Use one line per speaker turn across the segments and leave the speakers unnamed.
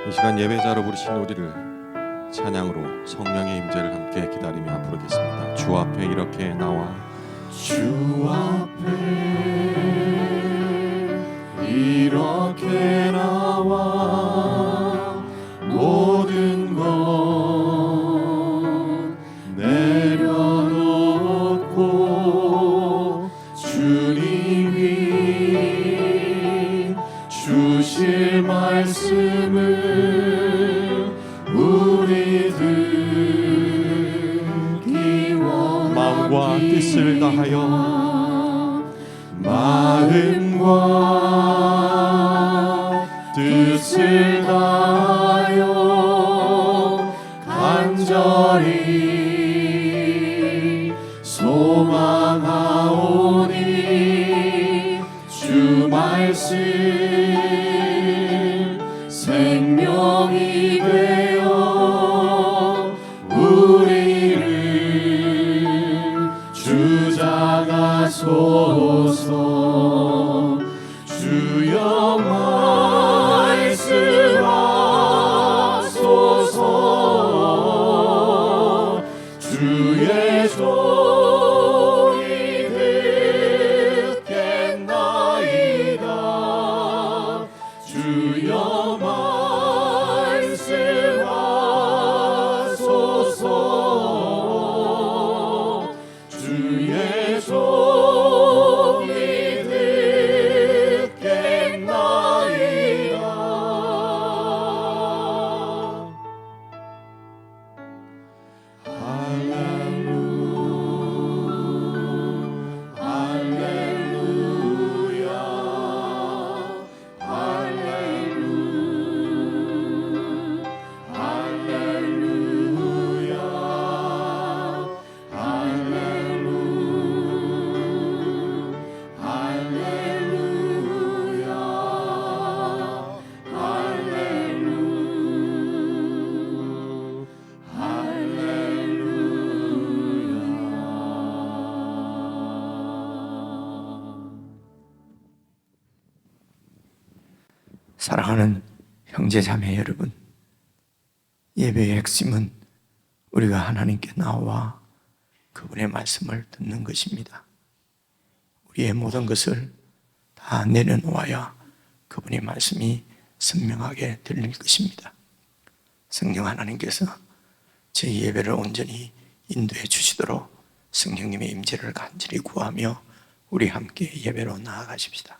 이 시간 예배자로 부르신 우리를 찬양으로 성령의 임재를 함께 기다리며 앞으로 겠습니다. 주 앞에 이렇게 나와 주 앞에 이렇게 나와 모든 것 내려놓고 주님이 주실 말씀을 우리 듣기 원합니다. 마음과 뜻을 다하여 마음과 뜻을 다하여 간절히 소망하오니 주 말씀 생명이 되어 우리를 주장하소서. 주여 말씀하소서. 주의 종이 듣겠나이다. 주여 말씀하소서. 주의 종이 듣겠나이다.
사랑하는 형제자매 여러분, 예배의 핵심은 우리가 하나님께 나와 그분의 말씀을 듣는 것입니다. 우리의 모든 것을 다 내려놓아야 그분의 말씀이 선명하게 들릴 것입니다. 성령 하나님께서 저희 예배를 온전히 인도해 주시도록 성령님의 임재를 간절히 구하며 우리 함께 예배로 나아가십시다.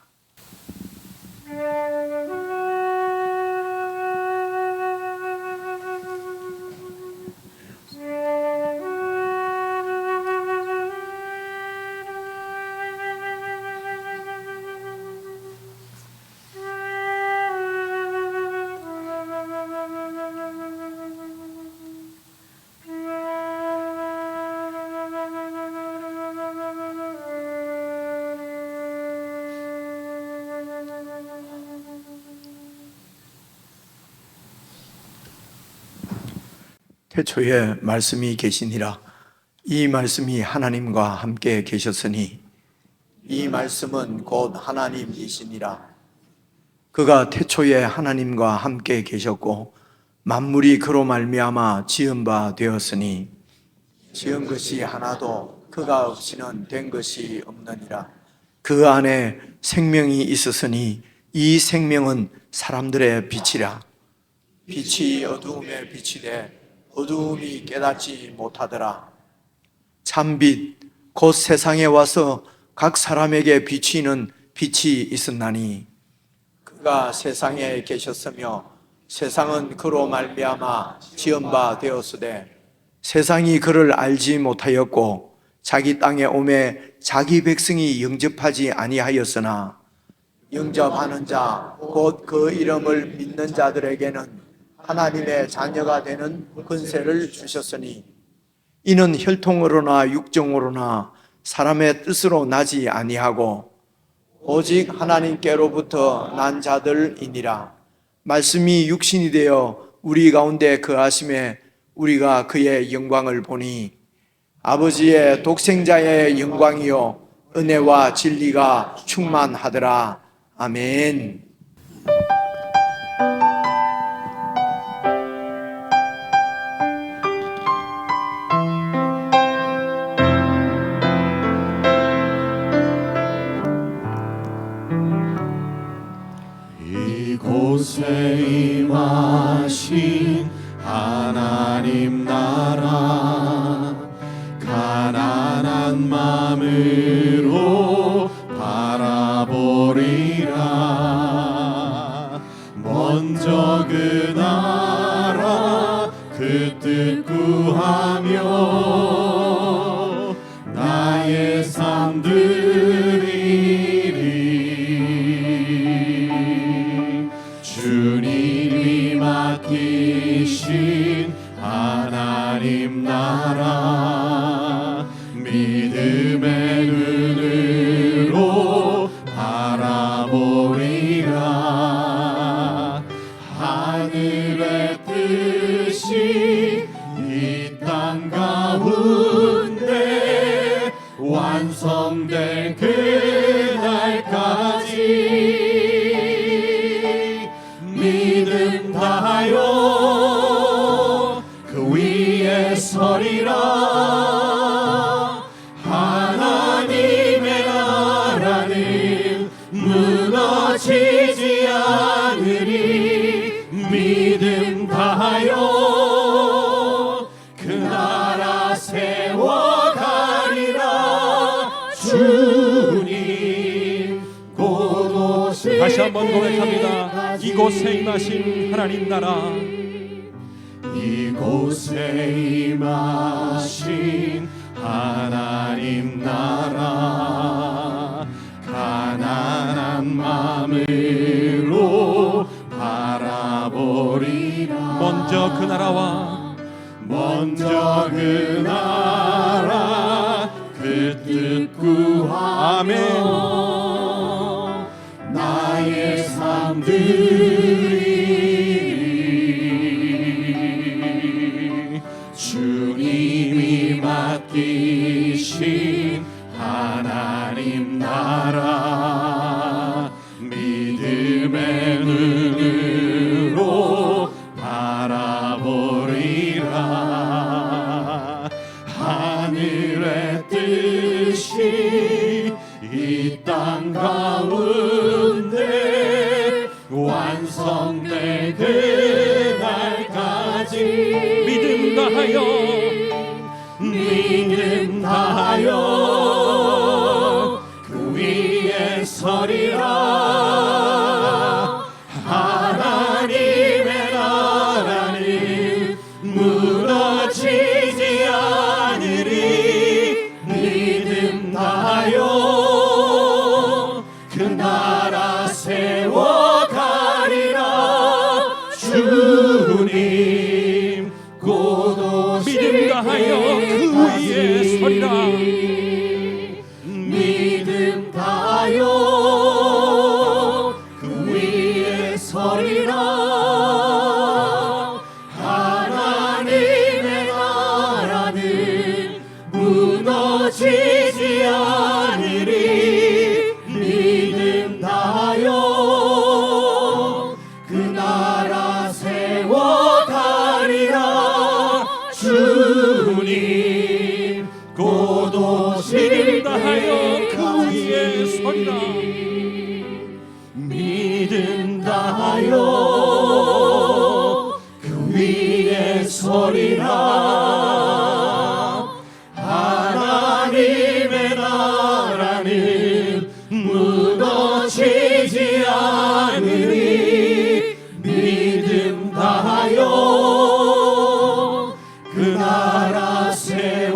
태초에 말씀이 계시니라. 이 말씀이 하나님과 함께 계셨으니 이 말씀은 곧 하나님이시니라. 그가 태초에 하나님과 함께 계셨고 만물이 그로 말미암아 지은 바 되었으니 지은 것이 하나도 그가 없이는 된 것이 없느니라. 그 안에 생명이 있었으니 이 생명은 사람들의 빛이라. 빛이 어두움에 비치되 어두움이 깨닫지 못하더라. 참빛 곧 세상에 와서 각 사람에게 비치는 빛이 있었나니 그가 세상에 계셨으며 세상은 그로 말미암아 지은 바 되었으되 세상이 그를 알지 못하였고 자기 땅에 오매 자기 백성이 영접하지 아니하였으나 영접하는 자 곧 그 이름을 믿는 자들에게는 하나님의 자녀가 되는 권세를 주셨으니 이는 혈통으로나 육정으로나 사람의 뜻으로 나지 아니하고 오직 하나님께로부터 난 자들이니라. 말씀이 육신이 되어 우리 가운데 거하심에 우리가 그의 영광을 보니 아버지의 독생자의 영광이요 은혜와 진리가 충만하더라. 아멘.
이곳에 임하신 하나님 나라 가난한 마음으로 바라보리라. 먼저 그 나라 그 뜻 구하며 나의 삶 드리리. 주님이 맡기신 하나님 나라 믿음의 눈으로 바라보리라. 하늘의 뜻이 이 땅 가운데 완성될 그날까지 믿음 다하여 그 위에 서리라. 하나님의 나라는 무너지지 않으리. 믿음 다하여 그 나라 세워가리라. 주님 곧 오실
다시 한번 고백합니다. 이곳에 임하신 하나님 나라,
이곳에 임하신 하나님 나라 가난한 마음으로 바라보리라.
먼저 그 나라와
먼저 그 나라 그 뜻 구하며 나의 삶 드리리. 주님이 맡기신 하나님 나라 믿음의 눈으로 바라보리라. 하늘의 뜻이 이 땅 가운데 완성될 그날까지
믿음 다하여
믿음 다하여 그 위에 서리라. 하나님의 나라는 무너지지 않으리. 믿음 다하여 그 나라 세워가리라. 주님 곧 오실
믿음 다하여 그 위에 서리라.
믿음 다하여 그 위에 서리라. 하나님의 나라는 무너지지 않으리. 믿음 다하여 그 나라 세워가리라. 주님 곧 오실
다하여 그 위에 서리라.
믿음 다하여 그 위에 서리라. 하나님의 나라는 무너지지 않으리. 믿음 다하여 그 나라 세워가리라.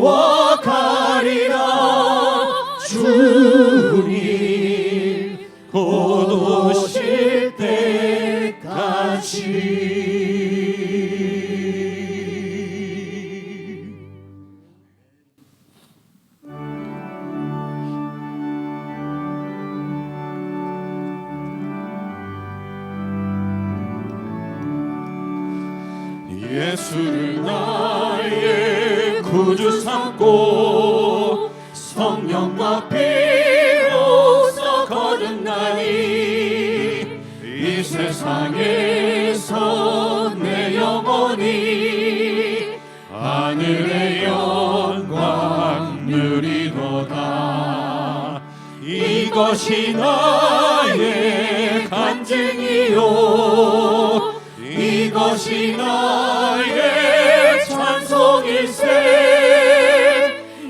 주님 곧 오실 때까지. 예수를 나의 구주 삼고 성령과 피로써 거듭나니 이 세상에서 내 영혼이 하늘의 영광 누리도다. 이것이 나의 간증
간증이요 이것이 나의 찬송일세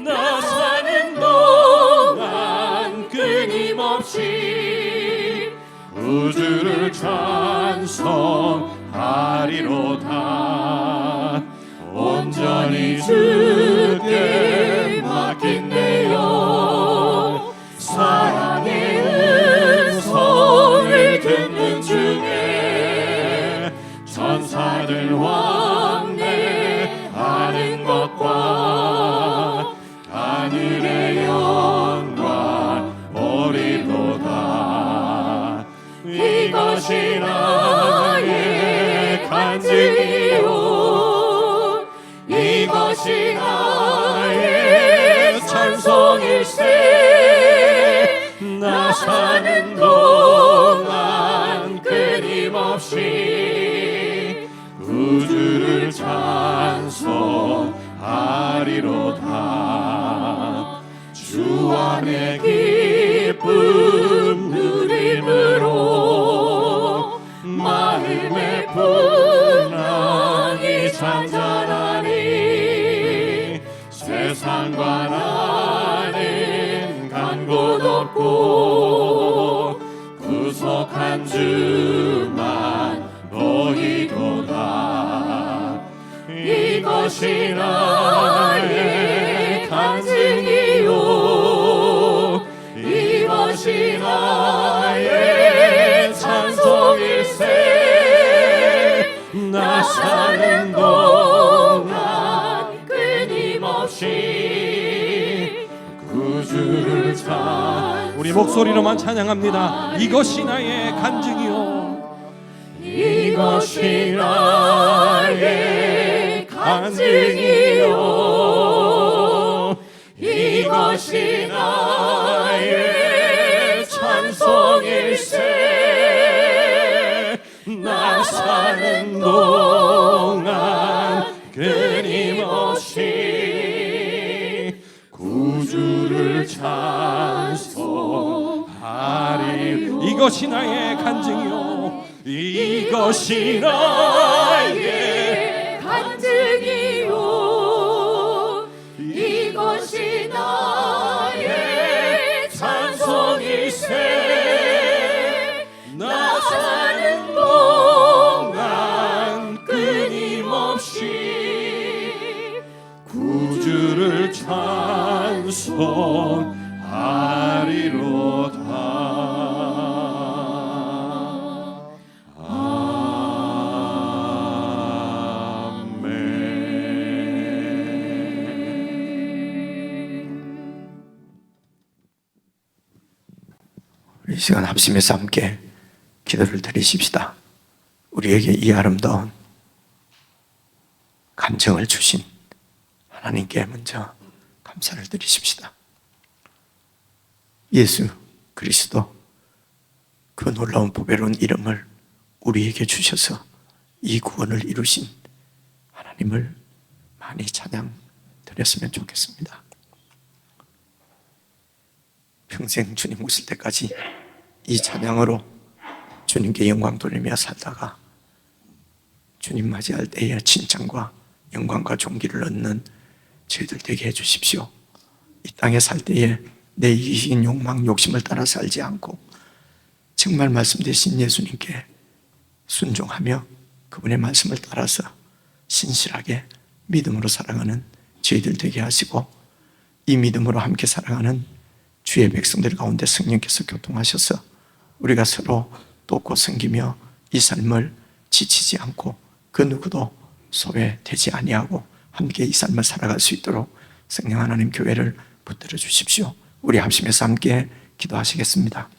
나 사는 동안 끊임없이 우주를 찬송하리로다 온전히 주께 맡긴 내 영 사랑의 음성을 듣는 중에 천사들 왕래하는 것과 하늘의 영광 보리로다 이것이 나의 간증이요 이것이 나의 찬송일세 나 사는 동안 끊임없이 우주를 찬송하리로다 주 안에 기쁨 누림으로 마음의 풍랑이 잔잔하니 세상과 나는 간 곳 없고 구속한 주만 보이도다 이것이 나의 간증이요 이것이 나의 찬송일세 나 사는 동안 끊임없이 구주를 우리 목소리로만 찬양합니다. 이것이 나의 간증이요 이것이 나의 간증이요 이것이 나의 찬송일세 나 사는 동안 끊임없이 구주를 찬송하리 이것이 나의 간증이요 이것이 나의
간증이요 이것이 나의 찬송일세
나 사는 동안 끊임없이 구주를 찬송하리로다
이 시간 합심해서 함께 기도를 드리십시다. 우리에게 이 아름다운 감정을 주신 하나님께 먼저 감사를 드리십시다. 예수 그리스도 그 놀라운 보배로운 이름을 우리에게 주셔서 이 구원을 이루신 하나님을 많이 찬양 드렸으면 좋겠습니다. 평생 주님 오실 때까지 이 찬양으로 주님께 영광 돌리며 살다가 주님 맞이할 때에 칭찬과 영광과 존귀를 얻는 저희들 되게 해주십시오. 이 땅에 살 때에 내 이기적인 욕망, 욕심을 따라 살지 않고 정말 말씀 되신 예수님께 순종하며 그분의 말씀을 따라서 신실하게 믿음으로 살아가는 저희들 되게 하시고 이 믿음으로 함께 살아가는 주의 백성들 가운데 성령께서 교통하셔서 우리가 서로 돕고 섬기며 이 삶을 지치지 않고 그 누구도 소외되지 아니하고 함께 이 삶을 살아갈 수 있도록 성령 하나님 교회를 붙들어 주십시오. 우리 합심해서 함께 기도하시겠습니다.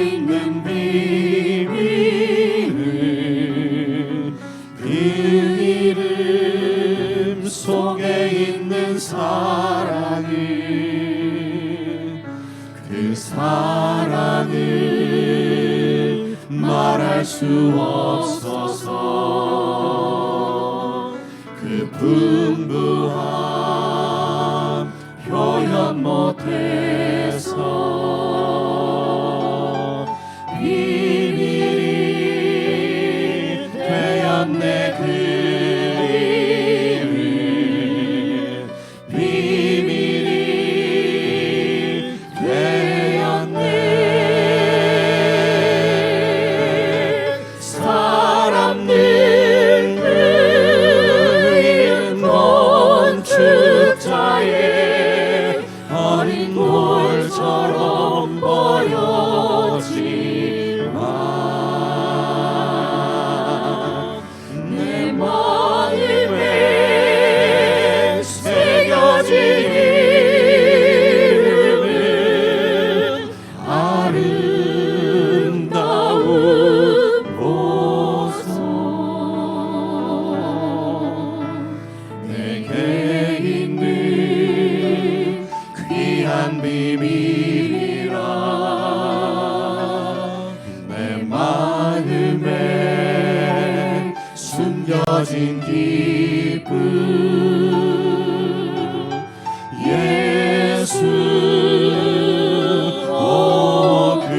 있는 비밀을 그 이름 속에 있는 사랑을 그 사랑을 말할 수 없어서 그 풍부함 표현 못해서 비밀이 되었네 그 이름 비밀이 되었네 사람들 그 이름 건축자의 어린 돌처럼 보였지만 내 마음에 새겨진 이름은 아름다운 보석 내게 있는 귀한 비밀이라 내 마음에 숨겨진 기쁨 예수 그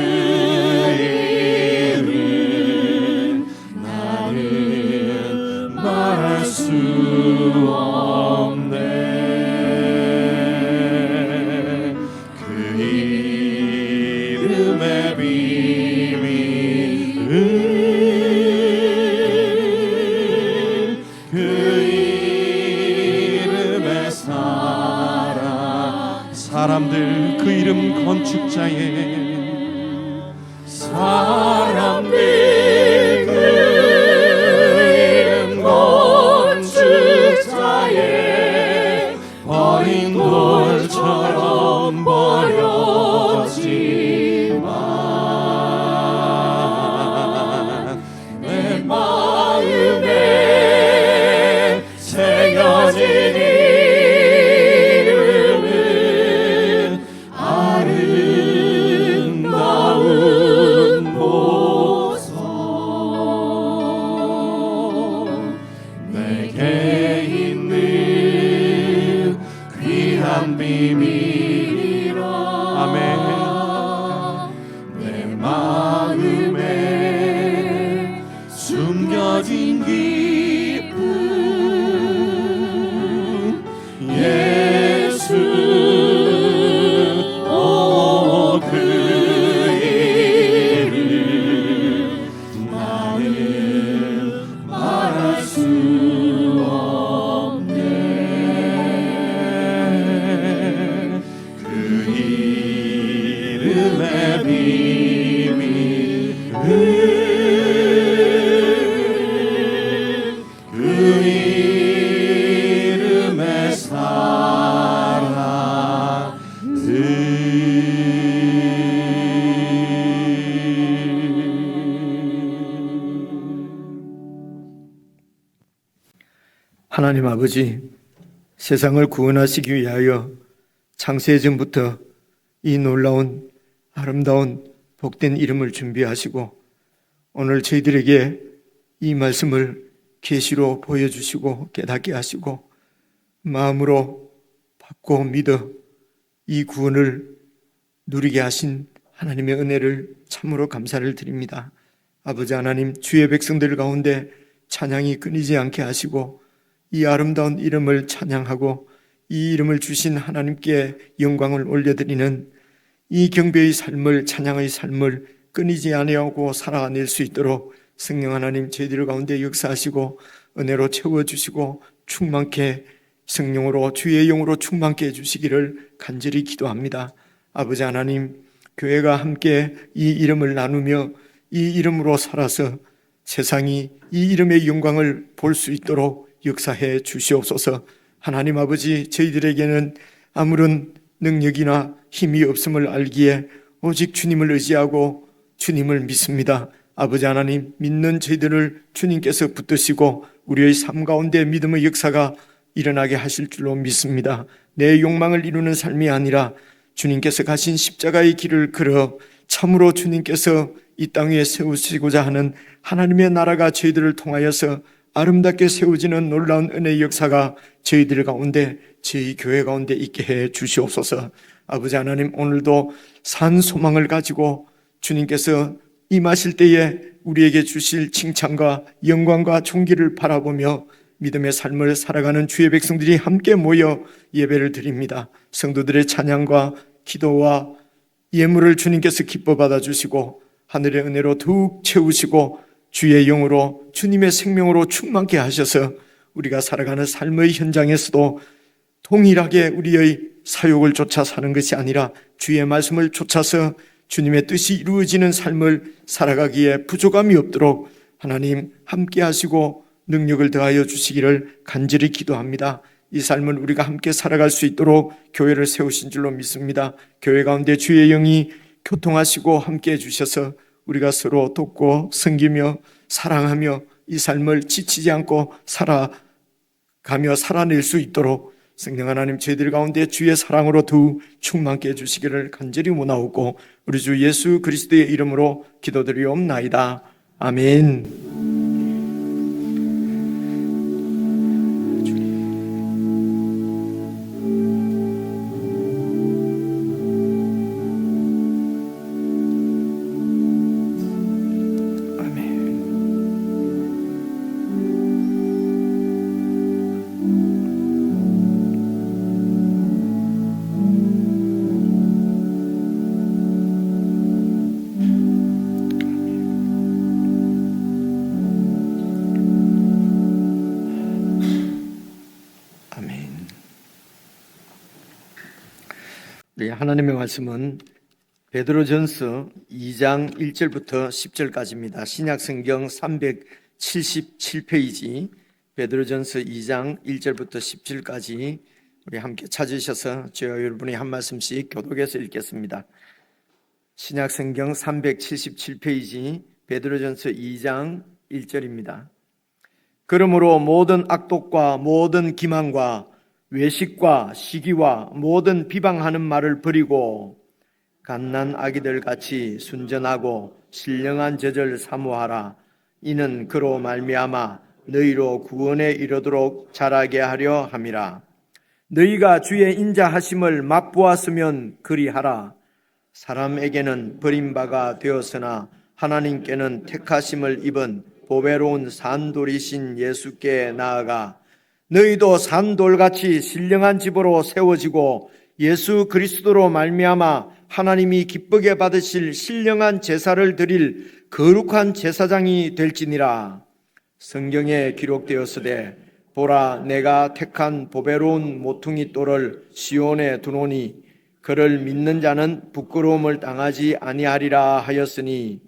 이름 나는 말할 수 없네 그 이름의 비밀은 그 이름의 사람들 그 이름 건축자의 사람들 그 이름 건축자의 버린 돌처럼 버렸지만 내 마음에 새겨진 이름은 아름다운 보석 내게 있는 귀한 비밀이라 아멘 내 마음에 숨겨진 기쁨 예수 그 이름 나는 말할 수 없네 그 이름의 비밀은 그 이름의
하나님 아버지, 세상을 구원하시기 위하여 창세전부터 이 놀라운 아름다운 복된 이름을 준비하시고 오늘 저희들에게 이 말씀을 계시로 보여주시고 깨닫게 하시고 마음으로 받고 믿어 이 구원을 누리게 하신 하나님의 은혜를 참으로 감사를 드립니다. 아버지 하나님, 주의 백성들 가운데 찬양이 끊이지 않게 하시고 이 아름다운 이름을 찬양하고 이 이름을 주신 하나님께 영광을 올려드리는 이 경배의 삶을, 찬양의 삶을 끊이지 아니하고 살아낼 수 있도록 성령 하나님 저희들 가운데 역사하시고 은혜로 채워주시고 충만케 성령으로 주의 영으로 충만케 해주시기를 간절히 기도합니다. 아버지 하나님, 교회가 함께 이 이름을 나누며 이 이름으로 살아서 세상이 이 이름의 영광을 볼 수 있도록 역사해 주시옵소서. 하나님 아버지, 저희들에게는 아무런 능력이나 힘이 없음을 알기에 오직 주님을 의지하고 주님을 믿습니다. 아버지 하나님, 믿는 저희들을 주님께서 붙드시고 우리의 삶 가운데 믿음의 역사가 일어나게 하실 줄로 믿습니다. 내 욕망을 이루는 삶이 아니라 주님께서 가신 십자가의 길을 걸어 참으로 주님께서 이 땅 위에 세우시고자 하는 하나님의 나라가 저희들을 통하여서 아름답게 세워지는 놀라운 은혜의 역사가 저희들 가운데, 저희 교회 가운데 있게 해 주시옵소서. 아버지 하나님, 오늘도 산 소망을 가지고 주님께서 임하실 때에 우리에게 주실 칭찬과 영광과 존귀를 바라보며 믿음의 삶을 살아가는 주의 백성들이 함께 모여 예배를 드립니다. 성도들의 찬양과 기도와 예물을 주님께서 기뻐 받아주시고 하늘의 은혜로 더욱 채우시고 주의 영으로, 주님의 생명으로 충만케 하셔서 우리가 살아가는 삶의 현장에서도 동일하게 우리의 사욕을 쫓아 사는 것이 아니라 주의 말씀을 쫓아서 주님의 뜻이 이루어지는 삶을 살아가기에 부족함이 없도록 하나님 함께 하시고 능력을 더하여 주시기를 간절히 기도합니다. 이 삶을 우리가 함께 살아갈 수 있도록 교회를 세우신 줄로 믿습니다. 교회 가운데 주의 영이 교통하시고 함께 해주셔서 우리가 서로 돕고 섬기며 사랑하며 이 삶을 지치지 않고 살아가며 살아낼 수 있도록 성령 하나님, 저희들 가운데 주의 사랑으로 더욱 충만케 해주시기를 간절히 원하옵고 우리 주 예수 그리스도의 이름으로 기도드리옵나이다. 아멘. 우리 하나님의 말씀은 베드로전서 2장 1절부터 10절까지입니다. 신약성경 377페이지 베드로전서 2장 1절부터 10절까지 우리 함께 찾으셔서 저와 여러분이 한 말씀씩 교독해서 읽겠습니다. 신약성경 377페이지 베드로전서 2장 1절입니다. 그러므로 모든 악독과 모든 기만과 외식과 시기와 모든 비방하는 말을 버리고 갓난 아기들 같이 순전하고 신령한 젖을 사모하라. 이는 그로 말미암아 너희로 구원에 이르도록 자라게 하려 함이라. 너희가 주의 인자하심을 맛보았으면 그리하라. 사람에게는 버림바가 되었으나 하나님께는 택하심을 입은 보배로운 산돌이신 예수께 나아가 너희도 산돌같이 신령한 집으로 세워지고 예수 그리스도로 말미암아 하나님이 기쁘게 받으실 신령한 제사를 드릴 거룩한 제사장이 될지니라. 성경에 기록되었으되 보라, 내가 택한 보배로운 모퉁이 돌을 시온에 두노니 그를 믿는 자는 부끄러움을 당하지 아니하리라 하였으니,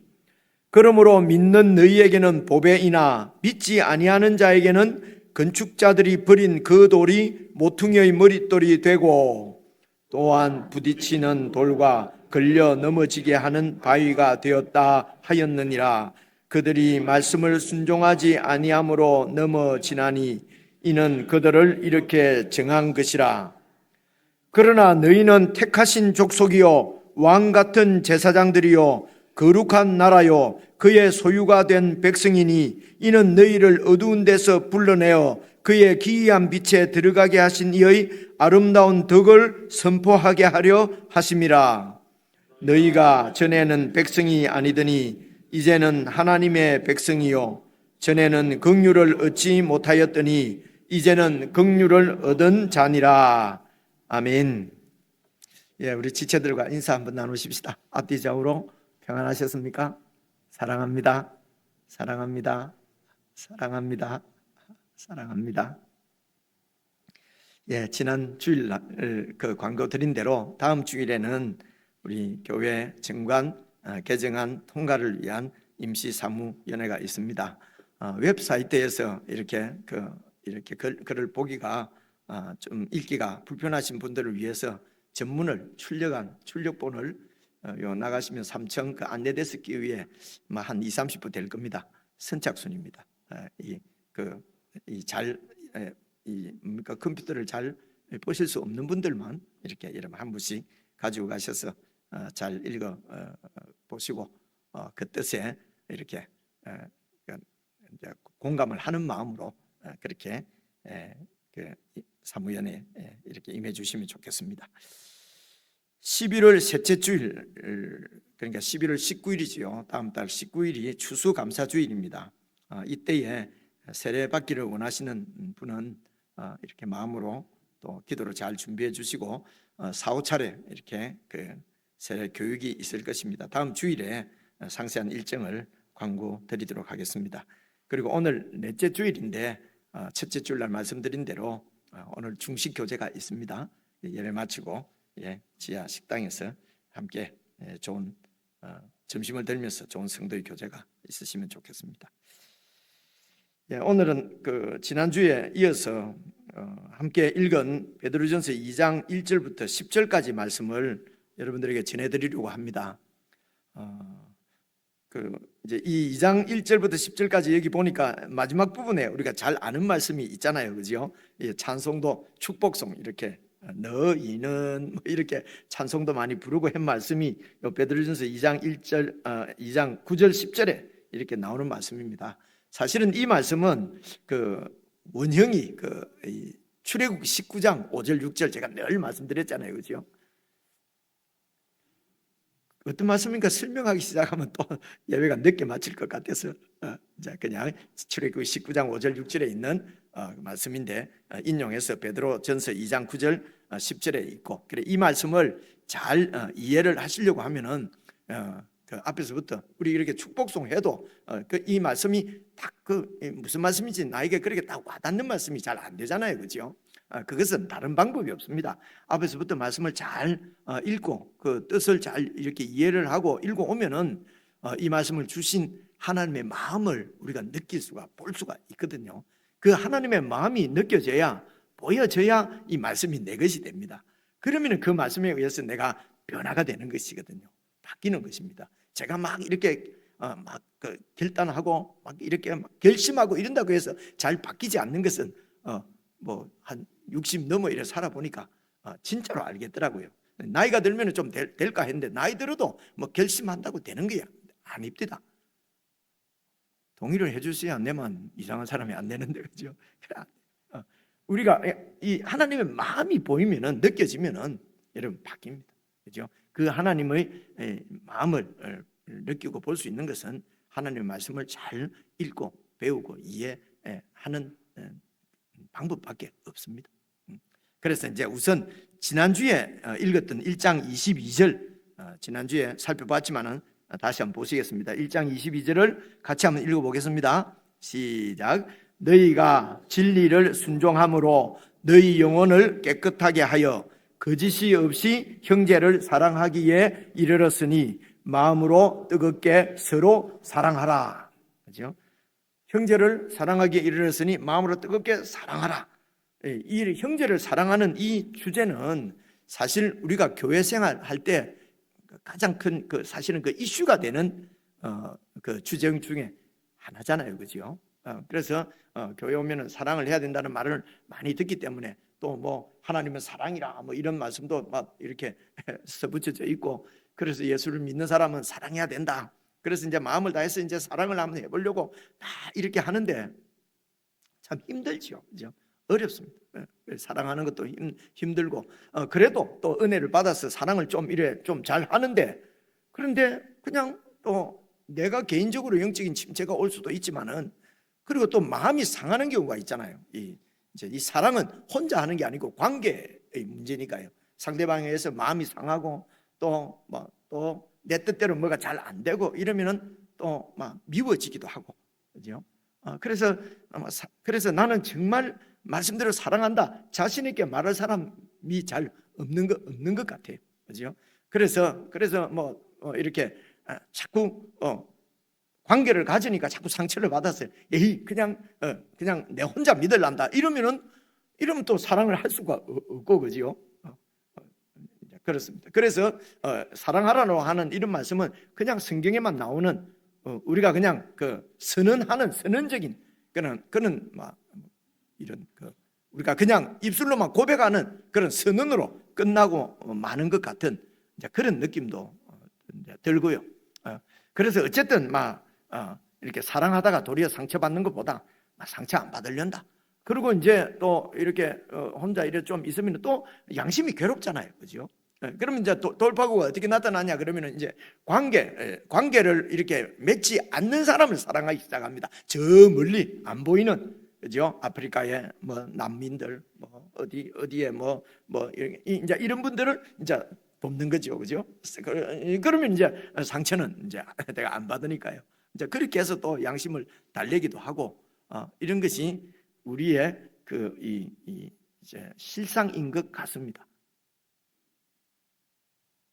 그러므로 믿는 너희에게는 보배이나 믿지 아니하는 자에게는 건축자들이 버린 그 돌이 모퉁이의 머릿돌이 되고 또한 부딪히는 돌과 걸려 넘어지게 하는 바위가 되었다 하였느니라. 그들이 말씀을 순종하지 아니함으로 넘어지나니 이는 그들을 이렇게 정한 것이라. 그러나 너희는 택하신 족속이요 왕 같은 제사장들이요 거룩한 나라요 그의 소유가 된 백성이니 이는 너희를 어두운 데서 불러내어 그의 기이한 빛에 들어가게 하신 이의 아름다운 덕을 선포하게 하려 하심이라. 너희가 전에는 백성이 아니더니 이제는 하나님의 백성이요 전에는 긍휼을 얻지 못하였더니 이제는 긍휼을 얻은 자니라. 아멘. 예, 우리 지체들과 인사 한번 나누십시다. 앞뒤 좌우로 평안하셨습니까? 사랑합니다. 사랑합니다. 사랑합니다. 사랑합니다. 예, 지난 주일 그 광고 드린 대로 다음 주일에는 우리 교회 정관 개정안 통과를 위한 임시사무위원회가 있습니다. 웹사이트에서 이렇게 글을 보기가 좀 읽기가 불편하신 분들을 위해서 전문을 출력본을 요 나가시면 3층 그 안내데스크 위에 한 20-30분 될 겁니다. 선착순입니다. 뭡니까 컴퓨터를 잘 보실 수 없는 분들만 이렇게 여러분 한 분씩 가지고 가셔서 잘 읽어 보시고 그 뜻에 이렇게 이제 공감을 하는 마음으로 그렇게 그 사무연에 이렇게 임해 주시면 좋겠습니다. 11월 셋째 주일, 그러니까 11월 19일이지요. 다음 달 19일이 추수감사주일입니다. 이때에 세례받기를 원하시는 분은 이렇게 마음으로 또 기도를 잘 준비해 주시고 4-5차례 이렇게 그 세례 교육이 있을 것입니다. 다음 주일에 상세한 일정을 광고 드리도록 하겠습니다. 그리고 오늘 넷째 주일인데 첫째 주일날 말씀드린 대로 오늘 중식 교제가 있습니다. 예배 마치고 지하 식당에서 함께 좋은 점심을 들면서 좋은 성도의 교제가 있으시면 좋겠습니다. 오늘은 그 지난주에 이어서 함께 읽은 베드로전서 2장 1절부터 10절까지 말씀을 여러분들에게 전해드리려고 합니다. 이제 이 2장 1절부터 10절까지 여기 보니까 마지막 부분에 우리가 잘 아는 말씀이 있잖아요, 그죠? 찬송도 축복송 이렇게 너희는 이렇게 찬송도 많이 부르고 한 말씀이 베드로전서 2장 1절, 2장 9절 10절에 이렇게 나오는 말씀입니다. 사실은 이 말씀은 그 원형이 출애굽 19장 5절 6절 제가 늘 말씀드렸잖아요, 그죠? 어떤 말씀인가 설명하기 시작하면 또 예배가 늦게 마칠 것 같아서 그냥 출애굽 19장 5절 6절에 있는 말씀인데 인용해서 베드로전서 2장 9절 10절에 있고, 그래 이 말씀을 잘 이해를 하시려고 하면은 그 앞에서부터 우리 이렇게 축복송 해도 이 말씀이 딱 무슨 말씀인지 나에게 그렇게 딱 와닿는 말씀이 잘 안 되잖아요, 그죠? 그것은 다른 방법이 없습니다. 앞에서부터 말씀을 잘 읽고 그 뜻을 잘 이렇게 이해를 하고 읽어오면은 이 말씀을 주신 하나님의 마음을 우리가 느낄 수가 볼 수가 있거든요. 그 하나님의 마음이 느껴져야 보여져야 이 말씀이 내 것이 됩니다. 그러면 그 말씀에 의해서 내가 변화가 되는 것이거든요. 바뀌는 것입니다. 제가 막 이렇게 결단하고 막 이렇게 결심하고 이런다고 해서 잘 바뀌지 않는 것은 한 60 넘어 이래 살아보니까 진짜로 알겠더라고요. 나이가 들면 좀 될까 했는데 나이 들어도 결심한다고 되는 거야. 아닙니다. 동의를 해주셔야 내만 이상한 사람이 안 되는데, 그죠? 우리가 이 하나님의 마음이 보이면은 느껴지면은 여러분 바뀝니다, 그죠? 그 하나님의 마음을 느끼고 볼 수 있는 것은 하나님의 말씀을 잘 읽고 배우고 이해하는 방법밖에 없습니다. 그래서 이제 우선 지난주에 읽었던 1장 22절 지난주에 살펴봤지만은 다시 한번 보시겠습니다. 1장 22절을 같이 한번 읽어보겠습니다. 시작. 너희가 진리를 순종함으로 너희 영혼을 깨끗하게 하여 거짓이 없이 형제를 사랑하기에 이르렀으니 마음으로 뜨겁게 서로 사랑하라. 그렇죠? 형제를 사랑하기에 이르렀으니 마음으로 뜨겁게 사랑하라. 이 형제를 사랑하는 이 주제는 사실 우리가 교회 생활할 때 가장 큰 사실은 그 이슈가 되는 그 주제 중에 하나잖아요, 그죠? 그래서 교회 오면은 사랑을 해야 된다는 말을 많이 듣기 때문에 또 하나님은 사랑이라 이런 말씀도 막 이렇게 써붙여져 있고, 그래서 예수를 믿는 사람은 사랑해야 된다. 그래서 이제 마음을 다해서 이제 사랑을 한번 해보려고 다 이렇게 하는데 참 힘들죠, 그죠? 어렵습니다. 사랑하는 것도 힘들고 그래도 또 은혜를 받아서 사랑을 좀 잘 하는데, 그런데 그냥 또 내가 개인적으로 영적인 침체가 올 수도 있지만은 그리고 또 마음이 상하는 경우가 있잖아요. 이 사랑은 혼자 하는 게 아니고 관계의 문제니까요. 상대방에 의해서 마음이 상하고 또 내 뜻대로 뭐가 잘 안 되고 이러면은 또 막 미워지기도 하고, 그죠? 그래서 나는 정말 말씀대로 사랑한다 자신 있게 말할 사람이 잘 없는 것 같아요, 그죠? 그래서 이렇게 자꾸 관계를 가지니까 자꾸 상처를 받았어요. 그냥 내 혼자 믿을란다 이러면 또 사랑을 할 수가 없고, 그죠? 그렇습니다. 그래서 사랑하라고 하는 이런 말씀은 그냥 성경에만 나오는 우리가 그냥 그 선언하는 선언적인 그런 막 이런 우리가 그냥 입술로만 고백하는 그런 선언으로 끝나고 마는 것 같은 이제 그런 느낌도 이제 들고요. 그래서 어쨌든 이렇게 사랑하다가 도리어 상처받는 것보다 상처 안 받으련다. 그리고 이제 또 이렇게 혼자 이래 좀 있으면 또 양심이 괴롭잖아요, 그죠? 그러면 이제 돌파구가 어떻게 나타나냐 그러면 이제 관계를 이렇게 맺지 않는 사람을 사랑하기 시작합니다. 저 멀리 안 보이는, 그죠? 아프리카에 뭐 난민들, 뭐 어디에 뭐 이제 이런 분들을 이제 돕는 거죠, 그죠? 그러면 이제 상처는 이제 내가 안 받으니까요. 이제 그렇게 해서 또 양심을 달래기도 하고 이런 것이 우리의 이제 실상인 것 같습니다.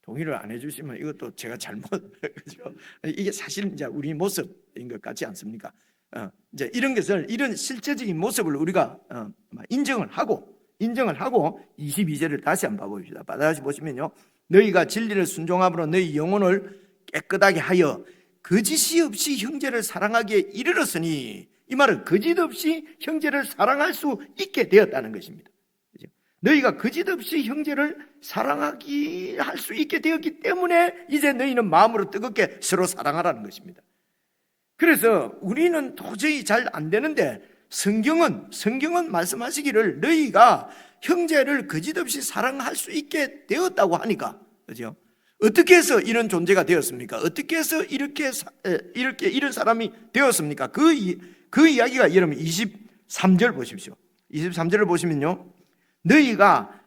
동의를 안 해주시면 이것도 제가 잘못, 그죠? 이게 사실 이제 우리 모습인 것 같지 않습니까? 이제 이런 것을, 이런 실제적인 모습을 우리가 인정을 하고 22절을 다시 한번 봐봅시다. 다시 보시면요, 너희가 진리를 순종함으로 너희 영혼을 깨끗하게 하여 거짓이 없이 형제를 사랑하기에 이르렀으니, 이 말은 거짓 없이 형제를 사랑할 수 있게 되었다는 것입니다. 그죠? 너희가 거짓 없이 형제를 사랑하기 할 수 있게 되었기 때문에 이제 너희는 마음으로 뜨겁게 서로 사랑하라는 것입니다. 그래서 우리는 도저히 잘 안 되는데 성경은 말씀하시기를 너희가 형제를 거짓 없이 사랑할 수 있게 되었다고 하니까, 그죠? 어떻게 해서 이런 존재가 되었습니까? 어떻게 해서 이렇게 이런 사람이 되었습니까? 그 이야기가 여러분 23절 보십시오. 23절을 보시면요, 너희가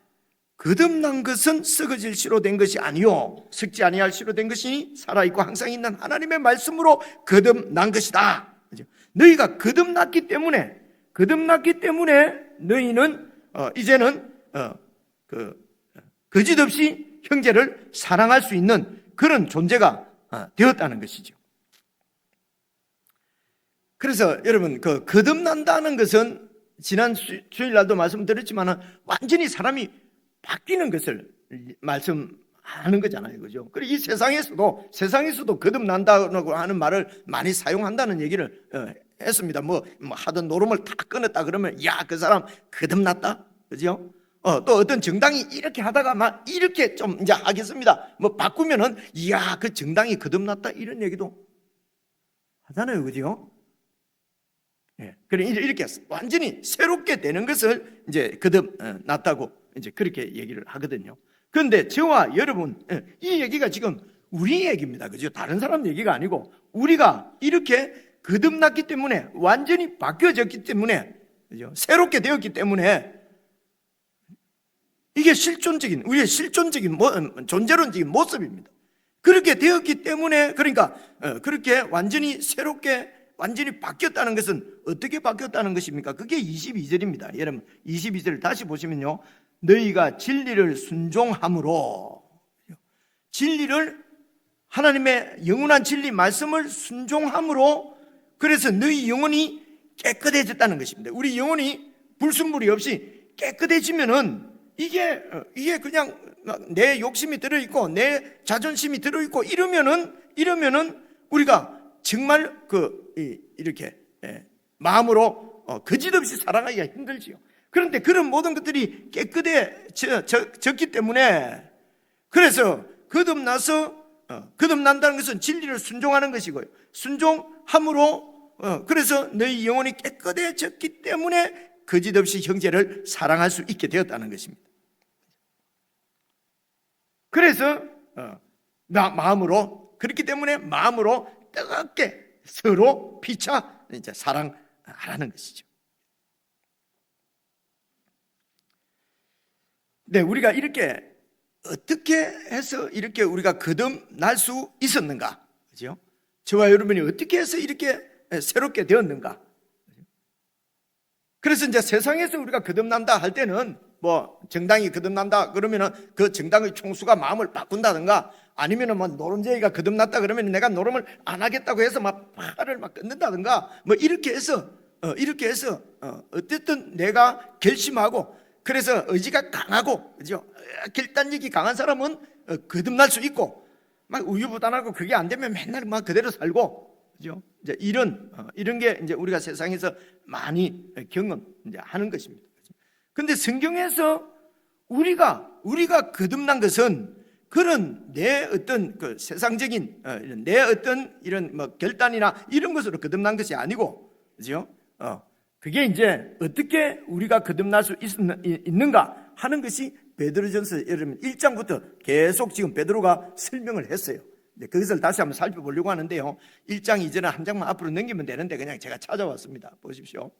거듭난 것은 썩어질 씨로 된 것이 아니요 썩지 아니할 씨로 된 것이니 살아있고 항상 있는 하나님의 말씀으로 거듭난 것이다. 너희가 거듭났기 때문에 너희는 이제는 거짓 없이 형제를 사랑할 수 있는 그런 존재가 되었다는 것이죠. 그래서 여러분, 거듭난다는 것은 지난 주일날도 말씀드렸지만 완전히 사람이 바뀌는 것을 말씀하는 거잖아요, 그죠? 그리고 이 세상에서도 거듭난다고 하는 말을 많이 사용한다는 얘기를 했습니다. 뭐 하던 노름을 다 끊었다 그러면 야, 그 사람 거듭났다, 그죠? 또 어떤 정당이 이렇게 하다가 막 이렇게 좀 이제 하겠습니다. 뭐 바꾸면은 이야, 그 정당이 거듭났다 이런 얘기도 하잖아요, 그죠? 예, 그래 이제 이렇게 완전히 새롭게 되는 것을 이제 거듭났다고 이제 그렇게 얘기를 하거든요. 그런데 저와 여러분, 이 얘기가 지금 우리 얘기입니다, 그죠? 다른 사람 얘기가 아니고 우리가 이렇게 거듭났기 때문에, 완전히 바뀌어졌기 때문에, 그죠? 새롭게 되었기 때문에 이게 우리의 실존적인 존재론적인 모습입니다. 그렇게 되었기 때문에, 그러니까 그렇게 완전히 새롭게 완전히 바뀌었다는 것은 어떻게 바뀌었다는 것입니까? 그게 22절입니다. 여러분 22절을 다시 보시면요, 너희가 진리를 순종함으로, 진리를, 하나님의 영원한 진리 말씀을 순종함으로, 그래서 너희 영혼이 깨끗해졌다는 것입니다. 우리 영혼이 불순물이 없이 깨끗해지면은 이게 그냥 내 욕심이 들어있고 내 자존심이 들어있고 이러면은 우리가 정말 이렇게 마음으로 거짓 없이 살아가기가 힘들지요. 그런데 그런 모든 것들이 깨끗해졌기 때문에, 그래서 거듭난다는 것은 진리를 순종하는 것이고요, 순종함으로 그래서 너희 영혼이 깨끗해졌기 때문에 거짓 없이 형제를 사랑할 수 있게 되었다는 것입니다. 그래서 마음으로, 그렇기 때문에 마음으로 뜨겁게 서로 피차 이제 사랑하라는 것이죠. 네, 우리가 이렇게 어떻게 해서 이렇게 우리가 거듭날 수 있었는가, 그죠? 저와 여러분이 어떻게 해서 이렇게 새롭게 되었는가? 그래서 이제 세상에서 우리가 거듭난다 할 때는 뭐 정당이 거듭난다 그러면은 그 정당의 총수가 마음을 바꾼다든가, 아니면은 뭐 노름제이가 거듭났다 그러면 내가 노름을 안 하겠다고 해서 막 팔을 막 끊는다든가, 뭐 이렇게 해서 어쨌든 내가 결심하고 그래서 의지가 강하고, 그죠? 결단력이 강한 사람은 거듭날 수 있고, 막 우유부단하고 그게 안 되면 맨날 막 그대로 살고, 그죠? 이제 이런 게 이제 우리가 세상에서 많이 경험 이제 하는 것입니다. 근데 성경에서 우리가 거듭난 것은 그런 내 어떤 그 세상적인 내 어떤 이런 뭐 결단이나 이런 것으로 거듭난 것이 아니고, 그죠? 그게 이제 어떻게 우리가 거듭날 수 있는가 하는 것이 베드로전서 여러분 1장부터 계속 지금 베드로가 설명을 했어요. 그것을 다시 한번 살펴보려고 하는데요. 1장 이전에 한 장만 앞으로 넘기면 되는데 그냥 제가 찾아왔습니다. 보십시오.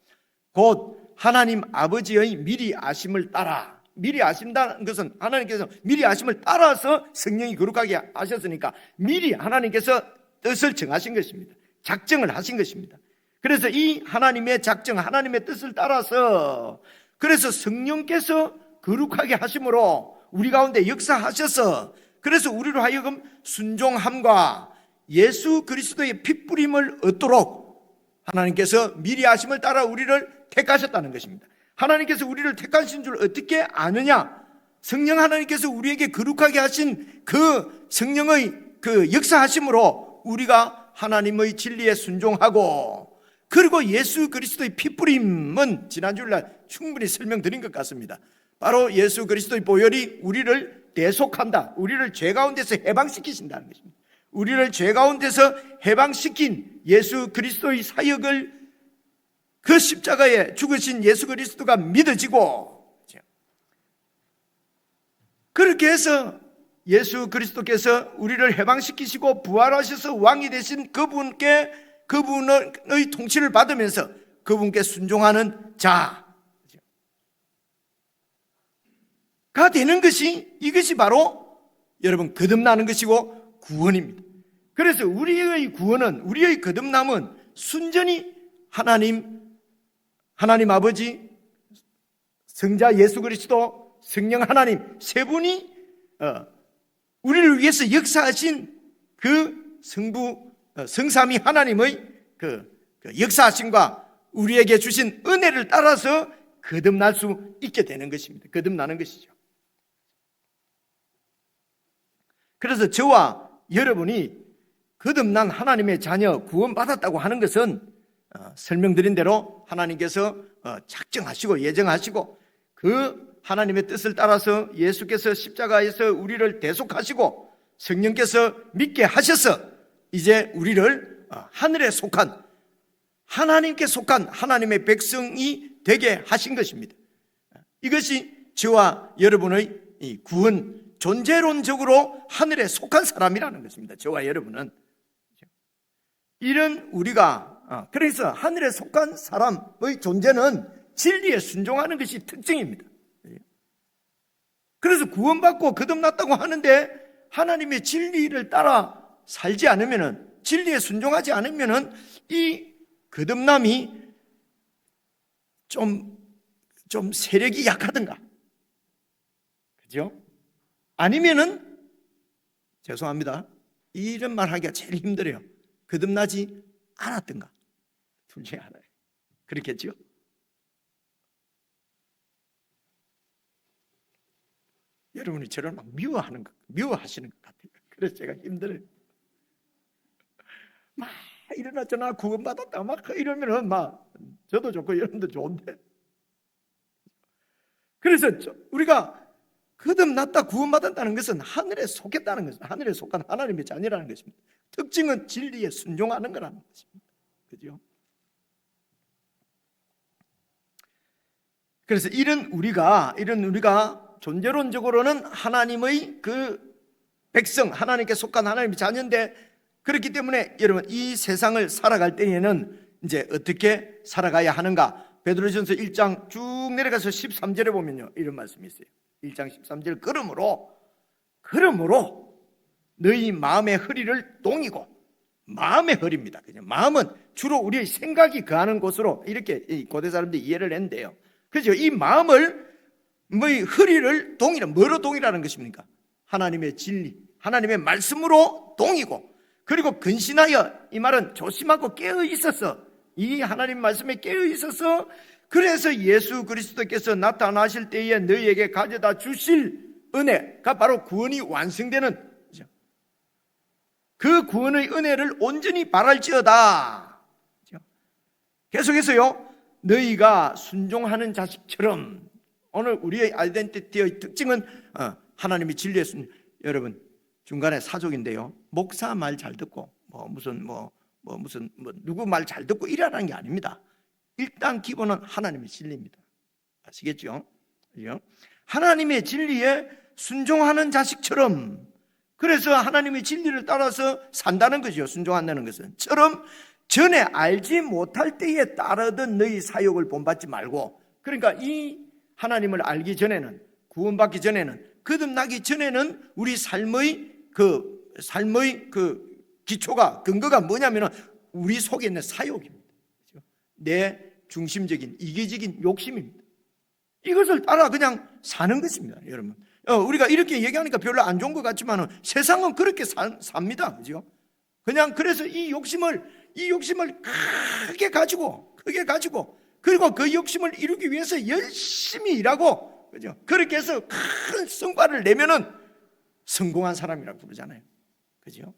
곧 하나님 아버지의 미리 아심을 따라, 미리 아신다는 것은 하나님께서 미리 아심을 따라서 성령이 거룩하게 하셨으니까 미리 하나님께서 뜻을 정하신 것입니다. 작정을 하신 것입니다. 그래서 이 하나님의 작정, 하나님의 뜻을 따라서 그래서 성령께서 거룩하게 하심으로 우리 가운데 역사하셔서 그래서 우리로 하여금 순종함과 예수 그리스도의 핏부림을 얻도록 하나님께서 미리 아심을 따라 우리를 택하셨다는 것입니다. 하나님께서 우리를 택하신 줄 어떻게 아느냐? 성령 하나님께서 우리에게 거룩하게 하신 그 성령의 그 역사하심으로 우리가 하나님의 진리에 순종하고, 그리고 예수 그리스도의 핏부림은 지난주일날 충분히 설명드린 것 같습니다. 바로 예수 그리스도의 보혈이 우리를 대속한다, 우리를 죄 가운데서 해방시키신다는 것입니다. 우리를 죄 가운데서 해방시킨 예수 그리스도의 사역을 그 십자가에 죽으신 예수 그리스도가 믿어지고, 그렇게 해서 예수 그리스도께서 우리를 해방시키시고 부활하셔서 왕이 되신 그분의 통치를 받으면서 그분께 순종하는 자가 되는 것이, 이것이 바로 여러분 거듭나는 것이고 구원입니다. 그래서 우리의 구원은, 우리의 거듭남은 순전히 하나님 아버지, 성자 예수 그리스도, 성령 하나님 세 분이 우리를 위해서 역사하신 그 성삼위 하나님의 그 역사하심과 우리에게 주신 은혜를 따라서 거듭날 수 있게 되는 것입니다. 거듭나는 것이죠. 그래서 저와 여러분이 거듭난 하나님의 자녀, 구원받았다고 하는 것은 설명드린 대로 하나님께서 작정하시고 예정하시고 그 하나님의 뜻을 따라서 예수께서 십자가에서 우리를 대속하시고 성령께서 믿게 하셔서 이제 우리를 하늘에 속한, 하나님께 속한 하나님의 백성이 되게 하신 것입니다. 이것이 저와 여러분의 이 구원, 존재론적으로 하늘에 속한 사람이라는 것입니다. 저와 여러분은 이런 우리가, 그래서 하늘에 속한 사람의 존재는 진리에 순종하는 것이 특징입니다. 그래서 구원받고 거듭났다고 하는데 하나님의 진리를 따라 살지 않으면은, 진리에 순종하지 않으면은 이 거듭남이 좀 세력이 약하든가, 그죠? 아니면은, 죄송합니다, 이런 말 하기가 제일 힘들어요. 거듭나지 않았든가. 둘 중에 하나예요. 그렇겠죠? 여러분이 저를 막 미워하시는 것 같아요. 그래서 제가 힘들어요. 막 이러나 저러나 구원받았다 막 이러면은 막 저도 좋고 여러분도 좋은데, 그래서 우리가 거듭났다 구원받았다는 것은 하늘에 속했다는 것입니다. 하늘에 속한 하나님의 자녀라는 것입니다. 특징은 진리에 순종하는 거라는 것입니다. 그죠? 그래서 이런 우리가 존재론적으로는 하나님의 그 백성, 하나님께 속한 하나님의 자녀인데, 그렇기 때문에 여러분 이 세상을 살아갈 때에는 이제 어떻게 살아가야 하는가? 베드로전서 1장 쭉 내려가서 13절에 보면요, 이런 말씀이 있어요. 1장 13절, 그러므로 너희 마음의 허리를 동이고, 마음의 허리입니다. 그죠? 마음은 주로 우리의 생각이 거하는 곳으로 이렇게 고대 사람들이 이해를 했는데요. 그죠? 이 마음을 허리를 동이라, 뭐로 동이라는 것입니까? 하나님의 진리, 하나님의 말씀으로 동이고, 그리고 근신하여, 이 말은 조심하고 깨어 있어서, 이 하나님 말씀에 깨어 있어서 그래서 예수 그리스도께서 나타나실 때에 너희에게 가져다 주실 은혜가 바로 구원이 완성되는, 그 구원의 은혜를 온전히 바랄지어다. 계속해서요, 너희가 순종하는 자식처럼. 오늘 우리의 아이덴티티의 특징은 하나님이 진리의 여러분, 중간에 사족인데요, 목사 말 잘 듣고 무슨 누구 말 잘 듣고 이러라는 게 아닙니다. 일단 기본은 하나님의 진리입니다. 아시겠죠? 하나님의 진리에 순종하는 자식처럼. 그래서 하나님의 진리를 따라서 산다는 거죠. 순종한다는 것은. 전에 알지 못할 때에 따르던 너희 사욕을 본받지 말고. 그러니까 이 하나님을 알기 전에는, 구원받기 전에는, 거듭나기 전에는 우리 삶의 그 기초가, 근거가 뭐냐면은 우리 속에 있는 사욕입니다. 내 중심적인 이기적인 욕심입니다. 이것을 따라 그냥 사는 것입니다, 여러분. 우리가 이렇게 얘기하니까 별로 안 좋은 것 같지만 세상은 그렇게 삽니다, 그죠? 그냥 그래서 이 욕심을 크게 가지고, 그리고 그 욕심을 이루기 위해서 열심히 일하고, 그죠? 그렇게 해서 큰 성과를 내면은 성공한 사람이라고 부르잖아요, 그죠?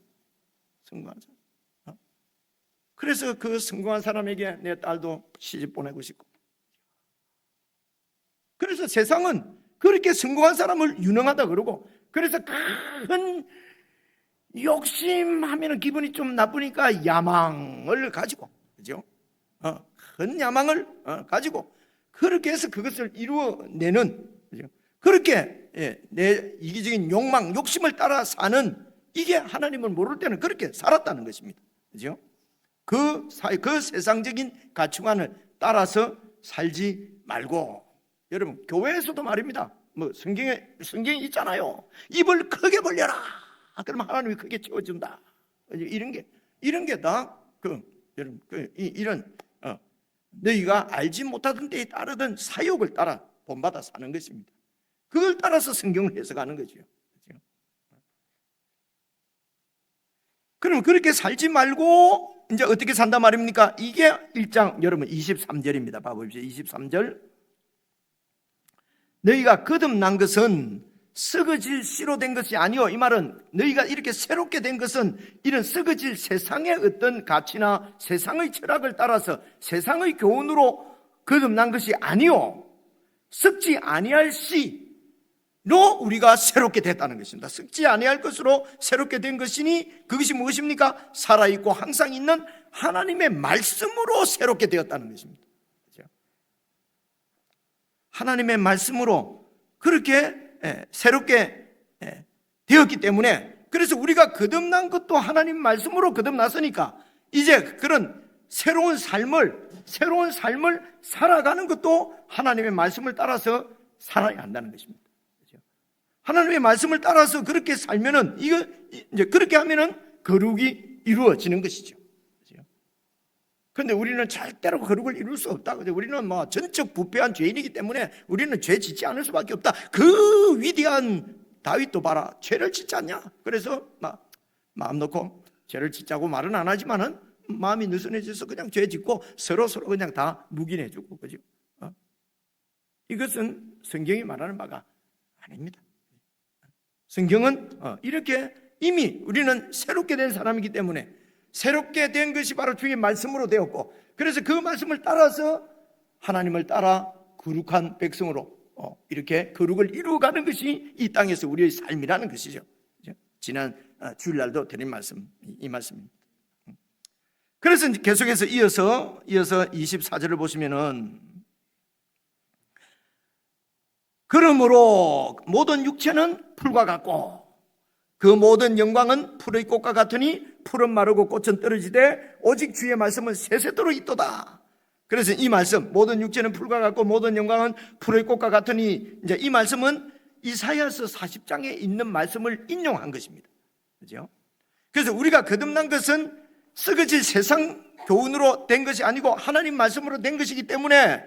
성공한 사람. 그래서 그 성공한 사람에게 내 딸도 시집 보내고 싶고. 그래서 세상은 그렇게 성공한 사람을 유능하다 그러고, 그래서 큰 욕심하면 기분이 좀 나쁘니까 야망을 가지고, 그죠? 큰 야망을 가지고 그렇게 해서 그것을 이루어내는, 그죠? 그렇게 내 이기적인 욕망, 욕심을 따라 사는, 이게 하나님을 모를 때는 그렇게 살았다는 것입니다, 그죠? 그 세상적인 가치관을 따라서 살지 말고. 여러분, 교회에서도 말입니다. 성경에 있잖아요. 입을 크게 벌려라. 그러면 하나님이 크게 채워준다. 이런 게 다 여러분, 이런 너희가 알지 못하던 때에 따르던 사욕을 따라 본받아 사는 것입니다. 그걸 따라서 성경을 해석하는 거죠. 그럼 그렇게 살지 말고 이제 어떻게 산다 말입니까? 이게 1장 여러분 23절입니다. 봐보십시오. 23절. 너희가 거듭난 것은 썩어질 씨로 된 것이 아니요. 이 말은 너희가 이렇게 새롭게 된 것은 이런 썩어질 세상의 어떤 가치나 세상의 철학을 따라서 세상의 교훈으로 거듭난 것이 아니요. 썩지 아니할 씨로 우리가 새롭게 됐다는 것입니다. 썩지 아니할 것으로 새롭게 된 것이니 그것이 무엇입니까? 살아있고 항상 있는 하나님의 말씀으로 새롭게 되었다는 것입니다. 그렇죠? 하나님의 말씀으로 그렇게 새롭게 되었기 때문에, 그래서 우리가 거듭난 것도 하나님 말씀으로 거듭났으니까 이제 그런 새로운 삶을 살아가는 것도 하나님의 말씀을 따라서 살아야 한다는 것입니다. 하나님의 말씀을 따라서 그렇게 살면은 이제 그렇게 하면은 거룩이 이루어지는 것이죠. 그런데 우리는 절대로 거룩을 이룰 수 없다. 우리는 전적 부패한 죄인이기 때문에 우리는 죄 짓지 않을 수밖에 없다. 그 위대한 다윗도 봐라, 죄를 짓지 않냐? 그래서 마음 놓고 죄를 짓자고 말은 안 하지만은 마음이 느슨해져서 그냥 죄 짓고 서로 그냥 다 묵인해주고, 그죠? 이것은 성경이 말하는 바가 아닙니다. 성경은 이렇게 이미 우리는 새롭게 된 사람이기 때문에 새롭게 된 것이 바로 주의 말씀으로 되었고, 그래서 그 말씀을 따라서 하나님을 따라 거룩한 백성으로 이렇게 거룩을 이루어가는 것이 이 땅에서 우리의 삶이라는 것이죠. 지난 주일날도 드린 말씀, 이 말씀입니다. 그래서 계속해서 이어서 24절을 보시면은, 그러므로 모든 육체는 풀과 같고 그 모든 영광은 풀의 꽃과 같으니 풀은 마르고 꽃은 떨어지되 오직 주의 말씀은 세세토록 있도다. 그래서 이 말씀, 모든 육체는 풀과 같고 모든 영광은 풀의 꽃과 같으니, 이제 이 말씀은 이사야서 40장에 있는 말씀을 인용한 것입니다. 그죠? 그래서 우리가 거듭난 것은 썩어질 세상 교훈으로 된 것이 아니고 하나님 말씀으로 된 것이기 때문에,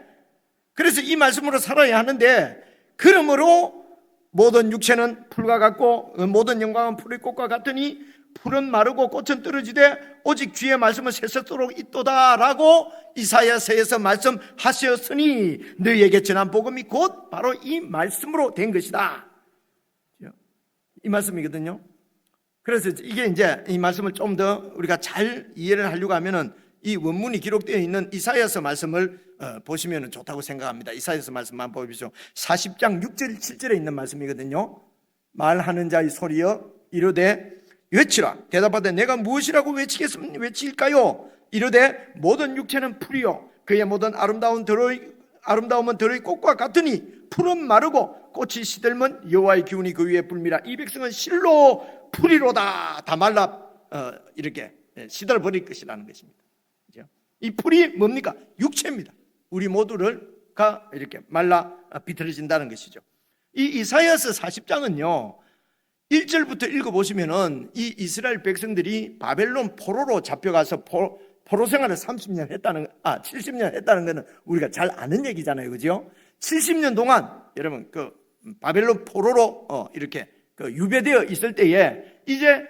그래서 이 말씀으로 살아야 하는데, 그러므로 모든 육체는 풀과 같고 모든 영광은 풀의 꽃과 같으니 풀은 마르고 꽃은 떨어지되 오직 주의 말씀은 세세토록 있도다라고 이사야서에서 말씀하셨으니 너희에게 전한 복음이 곧 바로 이 말씀으로 된 것이다. 이 말씀이거든요. 그래서 이게 이제 이 말씀을 좀 더 우리가 잘 이해를 하려고 하면은 이 원문이 기록되어 있는 이사야서 말씀을 보시면 좋다고 생각합니다. 이사야서 말씀만 보십시오. 40장 6절 7절에 있는 말씀이거든요. 말하는 자의 소리여 이르되 외치라. 대답하되 내가 무엇이라고 외칠까요? 이르되 모든 육체는 풀이요 그의 모든 아름다움은 들의 꽃과 같으니 풀은 마르고 꽃이 시들면 여호와의 기운이 그 위에 불미라. 이 백성은 실로 풀이로다. 다 말라 이렇게 시들어 버릴 것이라는 것입니다. 이 풀이 뭡니까? 육체입니다. 우리 모두가 이렇게 말라 비틀어진다는 것이죠. 이 이사야서 40장은요 1절부터 읽어보시면은 이 이스라엘 백성들이 바벨론 포로로 잡혀가서 포로 생활을 70년 했다는 것은 우리가 잘 아는 얘기잖아요. 그죠? 70년 동안 여러분 그 바벨론 포로로 이렇게 유배되어 있을 때에 이제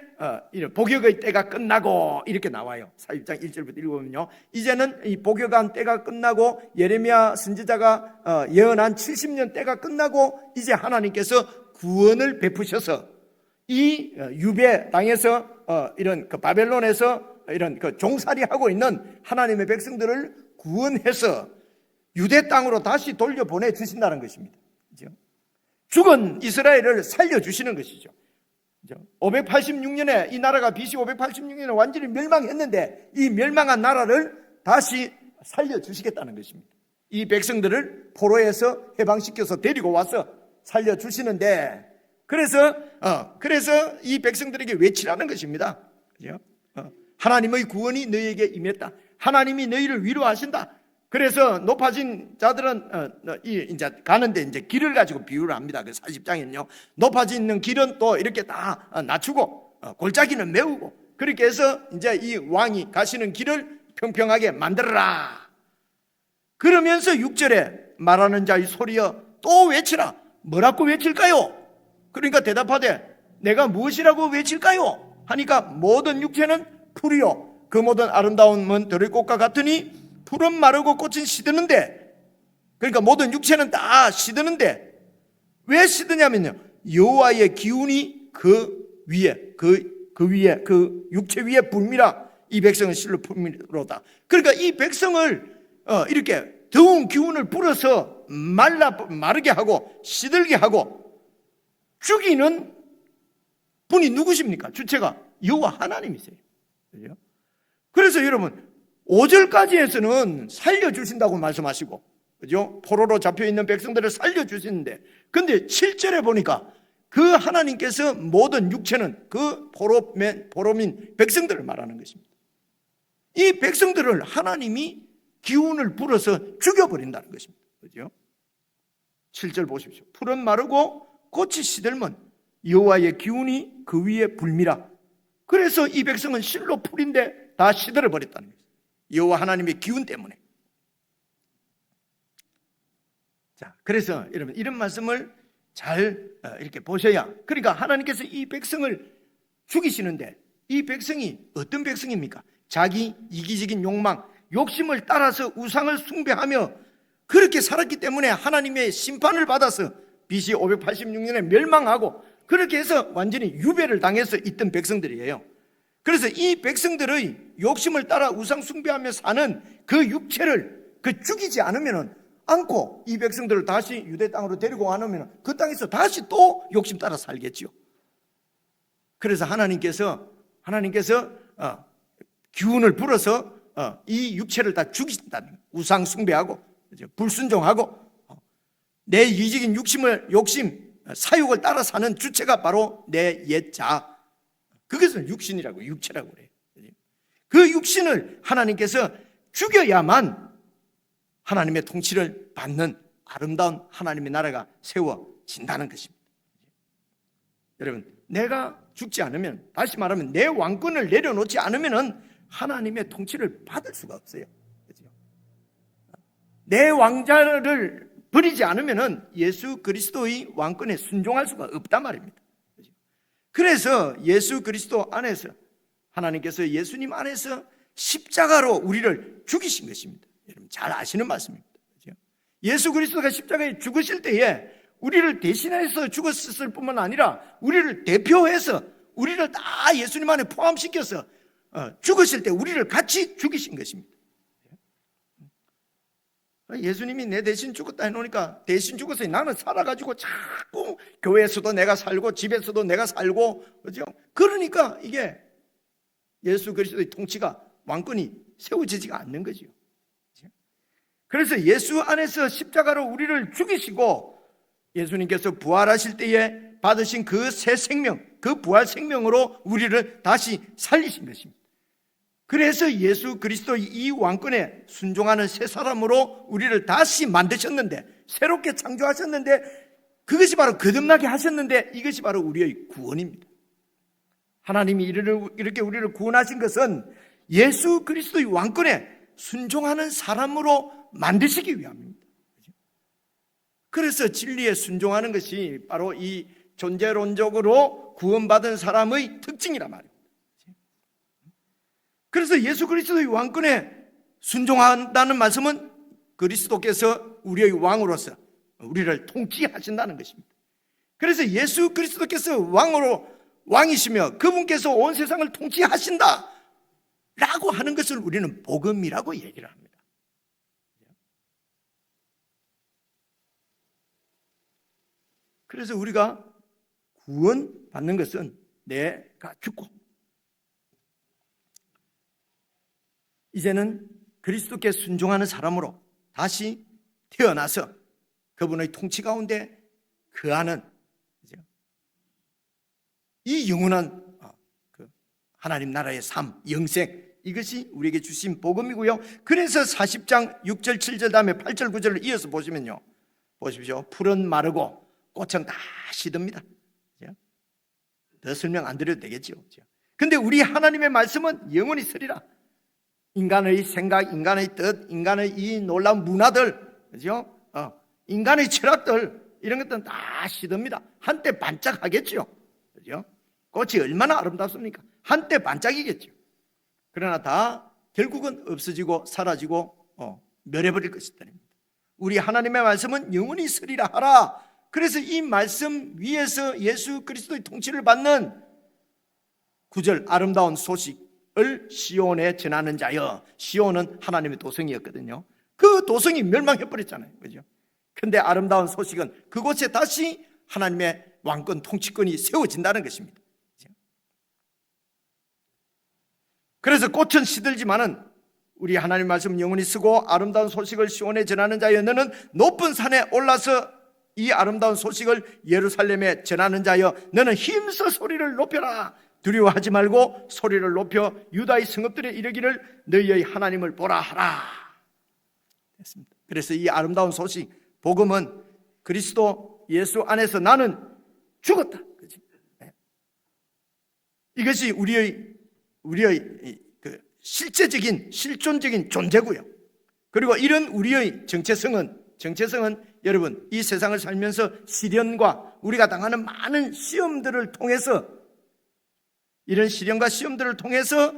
복역의 때가 끝나고 이렇게 나와요. 40장 1절부터 읽어보면요. 이제는 이 복역한 때가 끝나고 예레미야 선지자가 예언한 70년 때가 끝나고 이제 하나님께서 구원을 베푸셔서 이 유배 땅에서 이런 그 바벨론에서 이런 그 종살이 하고 있는 하나님의 백성들을 구원해서 유대 땅으로 다시 돌려보내 주신다는 것입니다. 그렇죠? 죽은 이스라엘을 살려주시는 것이죠. 586년에 이 나라가 BC 586년에 완전히 멸망했는데 이 멸망한 나라를 다시 살려주시겠다는 것입니다. 이 백성들을 포로에서 해방시켜서 데리고 와서 살려주시는데 그래서 이 백성들에게 외치라는 것입니다. 그죠? 하나님의 구원이 너희에게 임했다. 하나님이 너희를 위로하신다. 그래서 높아진 자들은 이제 가는데 이제 길을 가지고 비유를 합니다. 그 40장에는요. 높아지는 길은 또 이렇게 다 낮추고 골짜기는 메우고 그렇게 해서 이제 이 왕이 가시는 길을 평평하게 만들어라. 그러면서 6절에 말하는 자의 소리여 또 외치라. 뭐라고 외칠까요? 그러니까 대답하되 내가 무엇이라고 외칠까요? 하니까 모든 육체는 풀이요 그 모든 아름다움은 들의 꽃과 같으니 풀은 마르고 꽃은 시드는데 그러니까 모든 육체는 다 시드는데 왜 시드냐면요 여호와의 기운이 그 위에 그 육체 위에 불미라. 이 백성은 실로 불미로다. 그러니까 이 백성을 이렇게 더운 기운을 불어서 마르게 하고 시들게 하고 죽이는 분이 누구십니까? 주체가 여호와 하나님이세요. 그죠? 그래서 여러분 5절까지에서는 살려주신다고 말씀하시고 그죠? 포로로 잡혀있는 백성들을 살려주시는데 근데 7절에 보니까 그 하나님께서 모든 육체는 그 포로민 백성들을 말하는 것입니다. 이 백성들을 하나님이 기운을 불어서 죽여버린다는 것입니다. 그죠? 7절 보십시오. 풀은 마르고 꽃이 시들면 여호와의 기운이 그 위에 불미라. 그래서 이 백성은 실로 풀인데 다 시들어 버렸다는 거예요. 여호와 하나님의 기운 때문에. 자, 그래서 여러분 이런 말씀을 잘 이렇게 보셔야. 그러니까 하나님께서 이 백성을 죽이시는데 이 백성이 어떤 백성입니까? 자기 이기적인 욕망, 욕심을 따라서 우상을 숭배하며 그렇게 살았기 때문에 하나님의 심판을 받아서 BC 586년에 멸망하고 그렇게 해서 완전히 유배를 당해서 있던 백성들이에요. 그래서 이 백성들의 욕심을 따라 우상 숭배하며 사는 그 육체를 죽이지 않고 이 백성들을 다시 유대 땅으로 데리고 와놓으면 그 땅에서 다시 또 욕심 따라 살겠죠. 그래서 하나님께서 기운을 불어서 이 육체를 다 죽인다는 우상 숭배하고 불순종하고 내 이기적인 욕심, 사욕을 따라 사는 주체가 바로 내 옛자. 그것을 육신이라고 육체라고 그래요. 그 육신을 하나님께서 죽여야만 하나님의 통치를 받는 아름다운 하나님의 나라가 세워진다는 것입니다. 여러분, 내가 죽지 않으면, 다시 말하면 내 왕권을 내려놓지 않으면 하나님의 통치를 받을 수가 없어요. 그렇죠? 내 왕자를 버리지 않으면 예수 그리스도의 왕권에 순종할 수가 없단 말입니다. 그렇죠? 그래서 예수 그리스도 안에서 하나님께서 예수님 안에서 십자가로 우리를 죽이신 것입니다. 여러분 잘 아시는 말씀입니다. 그렇죠? 예수 그리스도가 십자가에 죽으실 때에 우리를 대신해서 죽었을 뿐만 아니라 우리를 대표해서 우리를 다 예수님 안에 포함시켜서 죽으실 때 우리를 같이 죽이신 것입니다. 예수님이 내 대신 죽었다 해놓으니까 대신 죽었어요. 나는 살아가지고 자꾸 교회에서도 내가 살고 집에서도 내가 살고, 그죠? 그러니까 이게 예수 그리스도의 통치가 왕권이 세워지지가 않는 거죠. 그래서 예수 안에서 십자가로 우리를 죽이시고 예수님께서 부활하실 때에 받으신 그 새 생명, 그 부활 생명으로 우리를 다시 살리신 것입니다. 그래서 예수 그리스도의 이 왕권에 순종하는 새 사람으로 우리를 다시 만드셨는데, 새롭게 창조하셨는데, 그것이 바로 거듭나게 하셨는데, 이것이 바로 우리의 구원입니다. 하나님이 이렇게 우리를 구원하신 것은 예수 그리스도의 왕권에 순종하는 사람으로 만드시기 위함입니다. 그래서 진리에 순종하는 것이 바로 이 존재론적으로 구원받은 사람의 특징이란 말이에요. 그래서 예수 그리스도의 왕권에 순종한다는 말씀은 그리스도께서 우리의 왕으로서 우리를 통치하신다는 것입니다. 그래서 예수 그리스도께서 왕이시며 그분께서 온 세상을 통치하신다 라고 하는 것을 우리는 복음이라고 얘기를 합니다. 그래서 우리가 구원받는 것은 내가 죽고 이제는 그리스도께 순종하는 사람으로 다시 태어나서 그분의 통치 가운데 거하는 이 영원한 하나님 나라의 삶, 영생, 이것이 우리에게 주신 복음이고요. 그래서 40장 6절 7절 다음에 8절 9절을 이어서 보시면요, 보십시오. 풀은 마르고 꽃은 다 시듭니다. 더 설명 안 드려도 되겠죠. 근데 우리 하나님의 말씀은 영원히 서리라. 인간의 생각, 인간의 뜻, 인간의 이 놀라운 문화들, 그죠? 인간의 철학들, 이런 것들은 다 시듭니다. 한때 반짝하겠죠. 그죠? 꽃이 얼마나 아름답습니까? 한때 반짝이겠죠. 그러나 다 결국은 없어지고 사라지고 멸해버릴 것이다. 우리 하나님의 말씀은 영원히 서리라 하라. 그래서 이 말씀 위에서 예수 그리스도의 통치를 받는 9절 아름다운 소식을 시온에 전하는 자여. 시온은 하나님의 도성이었거든요. 그 도성이 멸망해버렸잖아요. 그죠? 근데 아름다운 소식은 그곳에 다시 하나님의 왕권 통치권이 세워진다는 것입니다. 그래서 꽃은 시들지만은 우리 하나님 말씀 영원히 쓰고 아름다운 소식을 시온에 전하는 자여, 너는 높은 산에 올라서 이 아름다운 소식을 예루살렘에 전하는 자여, 너는 힘써 소리를 높여라. 두려워하지 말고 소리를 높여 유다의 성읍들에 이르기를 너희의 하나님을 보라 하라. 됐습니다. 그래서 이 아름다운 소식, 복음은 그리스도 예수 안에서 나는 죽었다. 그치? 이것이 우리의 그 실제적인 실존적인 존재고요. 그리고 이런 우리의 정체성은 여러분 이 세상을 살면서 시련과 우리가 당하는 많은 시험들을 통해서, 이런 시련과 시험들을 통해서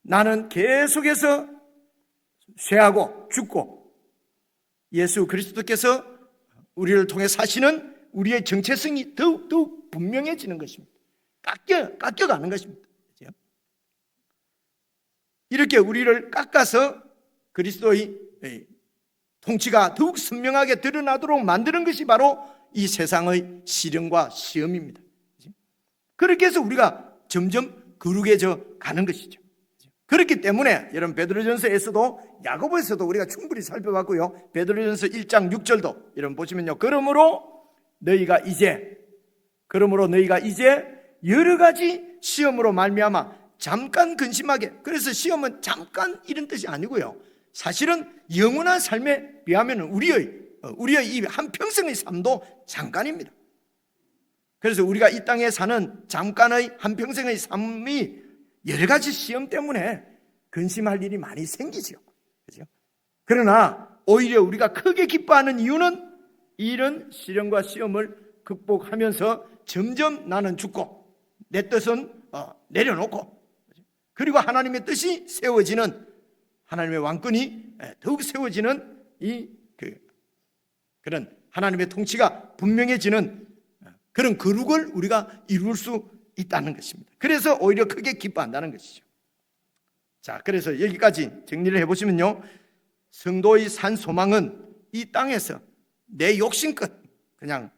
나는 계속해서 쇠하고 죽고 예수 그리스도께서 우리를 통해 사시는 우리의 정체성이 더욱 분명해지는 것입니다. 깎여가는 것입니다. 이렇게 우리를 깎아서 그리스도의 통치가 더욱 선명하게 드러나도록 만드는 것이 바로 이 세상의 시련과 시험입니다. 그렇게 해서 우리가 점점 거룩해져 가는 것이죠. 그렇기 때문에 여러분 베드로전서에서도 야고보에서도 우리가 충분히 살펴봤고요. 베드로전서 1장 6절도 여러분 보시면요, 그러므로 너희가 이제 여러 가지 시험으로 말미암아 잠깐 근심하게. 그래서 시험은 잠깐 이런 뜻이 아니고요, 사실은 영원한 삶에 비하면 우리의 이 한평생의 삶도 잠깐입니다. 그래서 우리가 이 땅에 사는 잠깐의 한평생의 삶이 여러 가지 시험 때문에 근심할 일이 많이 생기죠. 그렇죠? 그러나 오히려 우리가 크게 기뻐하는 이유는 이런 시련과 시험을 극복하면서 점점 나는 죽고 내 뜻은 내려놓고, 그리고 하나님의 뜻이 세워지는, 하나님의 왕권이 더욱 세워지는 그런 하나님의 통치가 분명해지는 그런 거룩을 우리가 이룰 수 있다는 것입니다. 그래서 오히려 크게 기뻐한다는 것이죠. 자, 그래서 여기까지 정리를 해보시면요, 성도의 산 소망은 이 땅에서 내 욕심껏 그냥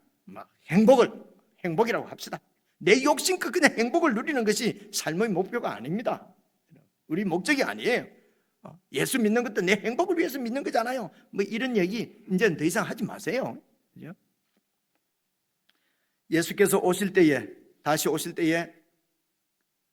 행복이라고 합시다. 내 욕심껏 그냥 행복을 누리는 것이 삶의 목표가 아닙니다. 우리 목적이 아니에요. 예수 믿는 것도 내 행복을 위해서 믿는 거잖아요. 뭐 이런 얘기 이제는 더 이상 하지 마세요. 그죠? 예수께서 다시 오실 때에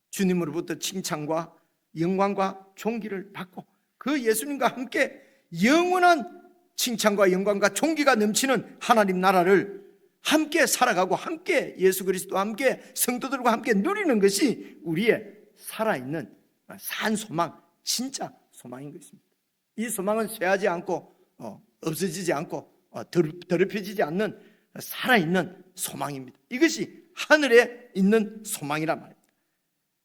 주님으로부터 칭찬과 영광과 존귀를 받고 그 예수님과 함께 영원한 칭찬과 영광과 존귀가 넘치는 하나님 나라를 함께 살아가고 함께 예수 그리스도와 함께 성도들과 함께 누리는 것이 우리의 살아있는 산 소망, 진짜 소망인 것입니다. 이 소망은 쇠하지 않고 없어지지 않고 더럽혀지지 않는 살아있는 소망입니다. 이것이 하늘에 있는 소망이란 말입니다.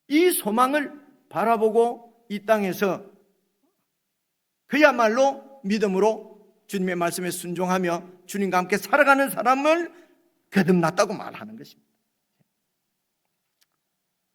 이 소망을 바라보고 이 땅에서 그야말로 믿음으로 주님의 말씀에 순종하며 주님과 함께 살아가는 사람을 거듭났다고 말하는 것입니다.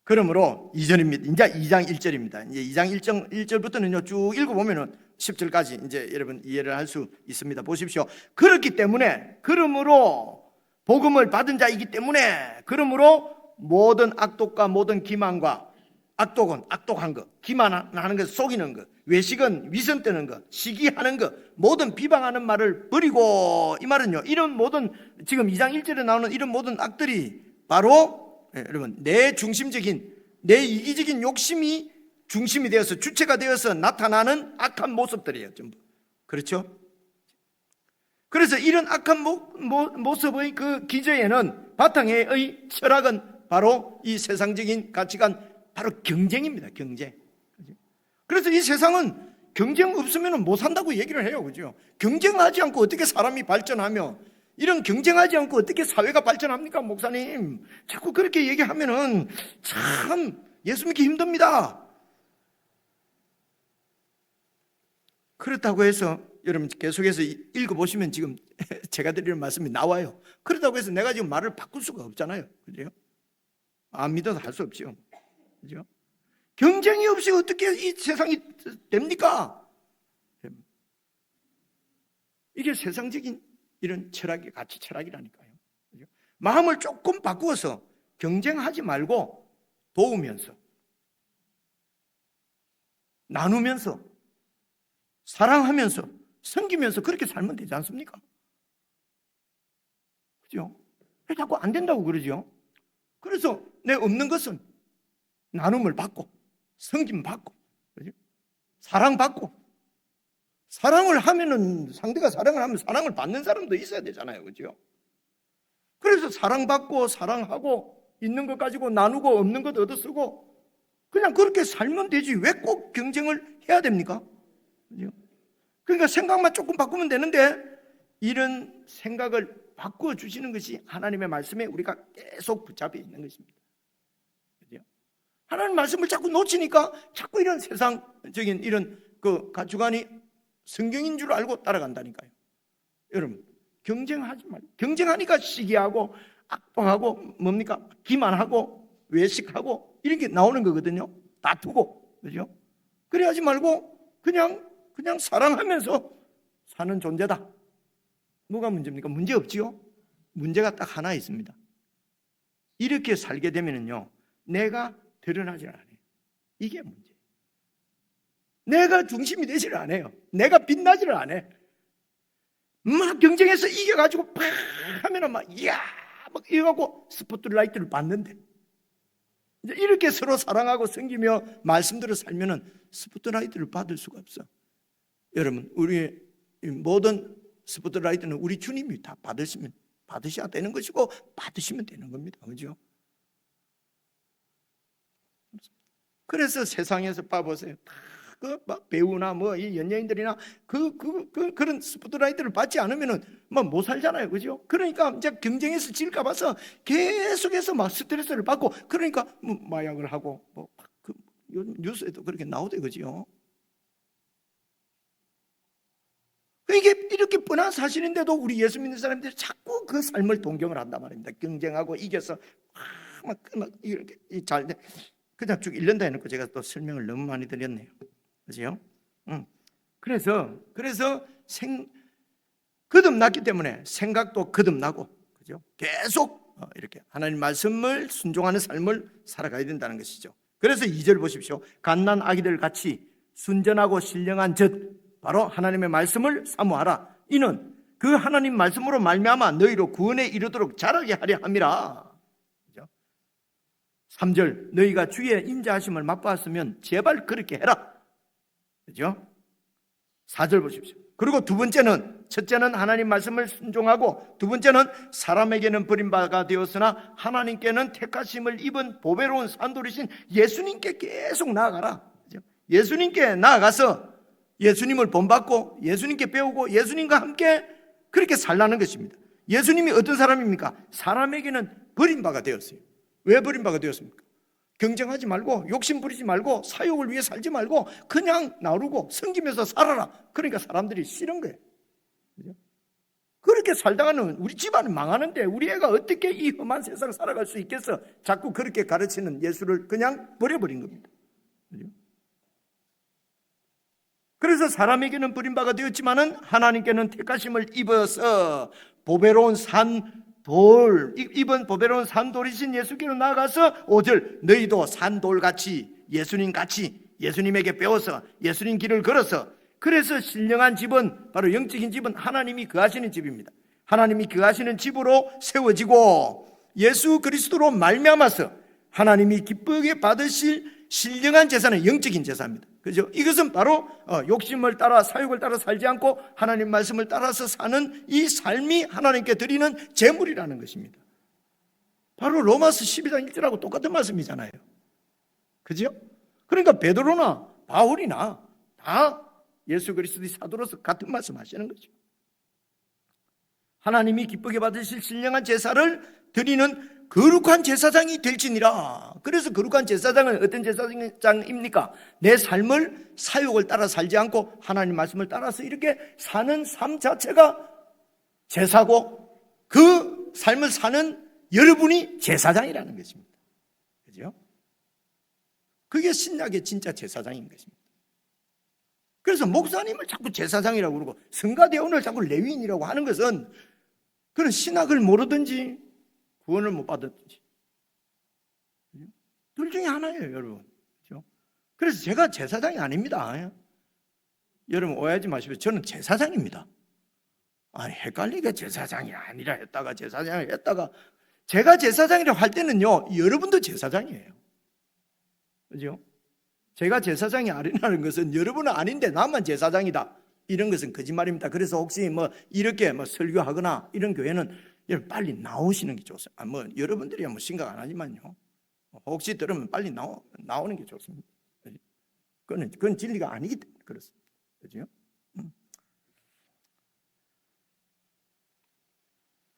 그러므로 2절입니다. 이제 2장 1절입니다. 이제 2장 1절부터는요, 쭉 읽어보면은 10절까지 이제 여러분 이해를 할 수 있습니다. 보십시오. 그렇기 때문에, 그러므로 복음을 받은 자이기 때문에, 그러므로 모든 악독과 모든 기만과, 악독은 악독한 것, 기만하는 것, 속이는 것, 외식은 위선 뜨는 것, 시기하는 것, 모든 비방하는 말을 버리고, 이 말은요, 이런 모든, 지금 2장 1절에 나오는 이런 모든 악들이 바로 여러분, 내 중심적인, 내 이기적인 욕심이 중심이 되어서, 주체가 되어서 나타나는 악한 모습들이에요, 전부. 그렇죠? 그래서 이런 악한 모습의 그 기저에는, 바탕의 철학은 바로 이 세상적인 가치관, 바로 경쟁입니다. 경쟁. 그래서 이 세상은 경쟁 없으면 못 산다고 얘기를 해요. 그죠? 경쟁하지 않고 어떻게 사람이 발전하며, 이런 경쟁하지 않고 어떻게 사회가 발전합니까, 목사님? 자꾸 그렇게 얘기하면은 참 예수 믿기 힘듭니다. 그렇다고 해서 여러분 계속해서 읽어보시면 지금 제가 드리는 말씀이 나와요. 그렇다고 해서 내가 지금 말을 바꿀 수가 없잖아요. 그죠? 안 믿어도 할 수 없죠. 그죠? 경쟁이 없이 어떻게 이 세상이 됩니까? 이게 세상적인 이런 철학이, 가치 철학이라니까요. 그죠? 마음을 조금 바꾸어서 경쟁하지 말고 도우면서, 나누면서, 사랑하면서, 섬기면서 그렇게 살면 되지 않습니까? 그죠? 왜 자꾸 안 된다고 그러죠? 그래서 내 없는 것은 나눔을 받고, 섬김 받고, 그죠? 사랑 받고, 사랑을 하면은, 상대가 사랑을 하면 사랑을 받는 사람도 있어야 되잖아요. 그죠? 그래서 사랑받고, 사랑하고, 있는 것 가지고 나누고, 없는 것 얻어쓰고, 그냥 그렇게 살면 되지. 왜 꼭 경쟁을 해야 됩니까? 그죠? 그러니까 생각만 조금 바꾸면 되는데, 이런 생각을 바꾸어 주시는 것이 하나님의 말씀에 우리가 계속 붙잡혀 있는 것입니다. 그죠? 하나님 말씀을 자꾸 놓치니까 자꾸 이런 세상적인 이런 그 가치관이 성경인 줄 알고 따라간다니까요. 여러분, 경쟁하지 말고, 경쟁하니까 시기하고 악독하고 뭡니까? 기만하고 외식하고 이런 게 나오는 거거든요. 다투고, 그죠? 그래야지 말고 그냥 사랑하면서 사는 존재다. 뭐가 문제입니까? 문제 없지요? 문제가 딱 하나 있습니다. 이렇게 살게 되면요, 내가 드러나질 않아요. 이게 문제. 내가 중심이 되지를 않아요. 내가 빛나지를 않아요. 막 경쟁해서 이겨가지고 팍 하면은 이야 막 이래갖고 스포트라이트를 받는데, 이제 이렇게 서로 사랑하고 섬기며 말씀대로 살면은 스포트라이트를 받을 수가 없어. 여러분, 우리 모든 스포트라이트는 우리 주님이 다 받으셔야 되는 것이고 받으시면 되는 겁니다. 그죠? 그래서 세상에서 봐보세요. 다 막 배우나 뭐 이 연예인들이나 그런 스포트라이트를 받지 않으면은 뭐 못 살잖아요, 그죠? 그러니까 이제 경쟁에서 질까 봐서 계속해서 막 스트레스를 받고, 그러니까 뭐 마약을 하고 그 요즘 뉴스에도 그렇게 나오대, 그죠? 이게 이렇게 뻔한 사실인데도 우리 예수 믿는 사람들이 자꾸 그 삶을 동경을 한단 말입니다. 경쟁하고 이겨서 막 이렇게 잘 돼. 그냥 쭉 읽는다 해놓고 제가 또 설명을 너무 많이 드렸네요. 그죠? 그래서 거듭났기 때문에 생각도 거듭나고, 그죠? 계속 이렇게 하나님 말씀을 순종하는 삶을 살아가야 된다는 것이죠. 그래서 2절 보십시오. 갓난 아기들 같이 순전하고 신령한 젖 바로 하나님의 말씀을 사모하라. 이는 그 하나님 말씀으로 말미암아 너희로 구원에 이르도록 자라게 하려 함이라. 3절 너희가 주의 인자하심을 맛보았으면 제발 그렇게 해라. 그죠? 4절 보십시오. 그리고 두 번째는, 첫째는 하나님 말씀을 순종하고, 두 번째는 사람에게는 버림받아 되었으나 하나님께는 택하심을 입은 보배로운 산돌이신 예수님께 계속 나아가라. 그죠? 예수님께 나아가서 예수님을 본받고 예수님께 배우고 예수님과 함께 그렇게 살라는 것입니다. 예수님이 어떤 사람입니까? 사람에게는 버림받아 되었어요. 왜 버림받아 되었습니까? 경쟁하지 말고 욕심 부리지 말고 사욕을 위해 살지 말고 그냥 나오고 섬기면서 살아라. 그러니까 사람들이 싫은 거예요. 그죠? 그렇게 살다가는 우리 집안은 망하는데 우리 애가 어떻게 이 험한 세상 살아갈 수 있겠어? 자꾸 그렇게 가르치는 예수를 그냥 버려버린 겁니다. 그죠? 그래서 사람에게는 버림받아 되었지만은 하나님께는 택하심을 입어서 보배로운 입은 보배로운 산돌이신 예수께로 나아가서 5절 너희도 산돌같이 예수님같이 예수님에게 배워서 예수님 길을 걸어서, 그래서 신령한 집은 바로 영적인 집은 하나님이 거하시는 집입니다. 하나님이 거하시는 집으로 세워지고 예수 그리스도로 말미암아서 하나님이 기쁘게 받으실 신령한 제사는 영적인 제사입니다. 그죠? 이것은 바로 욕심을 따라 사욕을 따라 살지 않고 하나님 말씀을 따라서 사는 이 삶이 하나님께 드리는 제물이라는 것입니다. 바로 로마서 12장 1절하고 똑같은 말씀이잖아요. 그죠? 그러니까 베드로나 바울이나 다 예수 그리스도의 사도로서 같은 말씀 하시는 거죠. 하나님이 기쁘게 받으실 신령한 제사를 드리는 거룩한 제사장이 될지니라. 그래서 거룩한 제사장은 어떤 제사장입니까? 내 삶을 사욕을 따라 살지 않고 하나님 말씀을 따라서 이렇게 사는 삶 자체가 제사고, 그 삶을 사는 여러분이 제사장이라는 것입니다. 그죠? 그게 신약의 진짜 제사장인 것입니다. 그래서 목사님을 자꾸 제사장이라고 그러고 성가대원을 자꾸 레위인이라고 하는 것은 그런 신학을 모르든지 구원을 못 받았든지 둘 중에 하나예요, 여러분. 그렇죠? 그래서 제가 제사장이 아닙니다. 여러분 오해하지 마시고 저는 제사장입니다. 헷갈리게 제사장이 아니라 했다가 제사장을 했다가, 제가 제사장이라고 할 때는요 여러분도 제사장이에요. 그죠? 제가 제사장이 아니라는 것은 여러분은 아닌데 나만 제사장이다, 이런 것은 거짓말입니다. 그래서 혹시 이렇게 설교하거나 이런 교회는 여러분 빨리 나오시는 게 좋습니다. 여러분들이야 생각 안 하지만요. 혹시 들으면 빨리 나오는 게 좋습니다. 그건 진리가 아니기 때문에 그렇습니다. 그죠?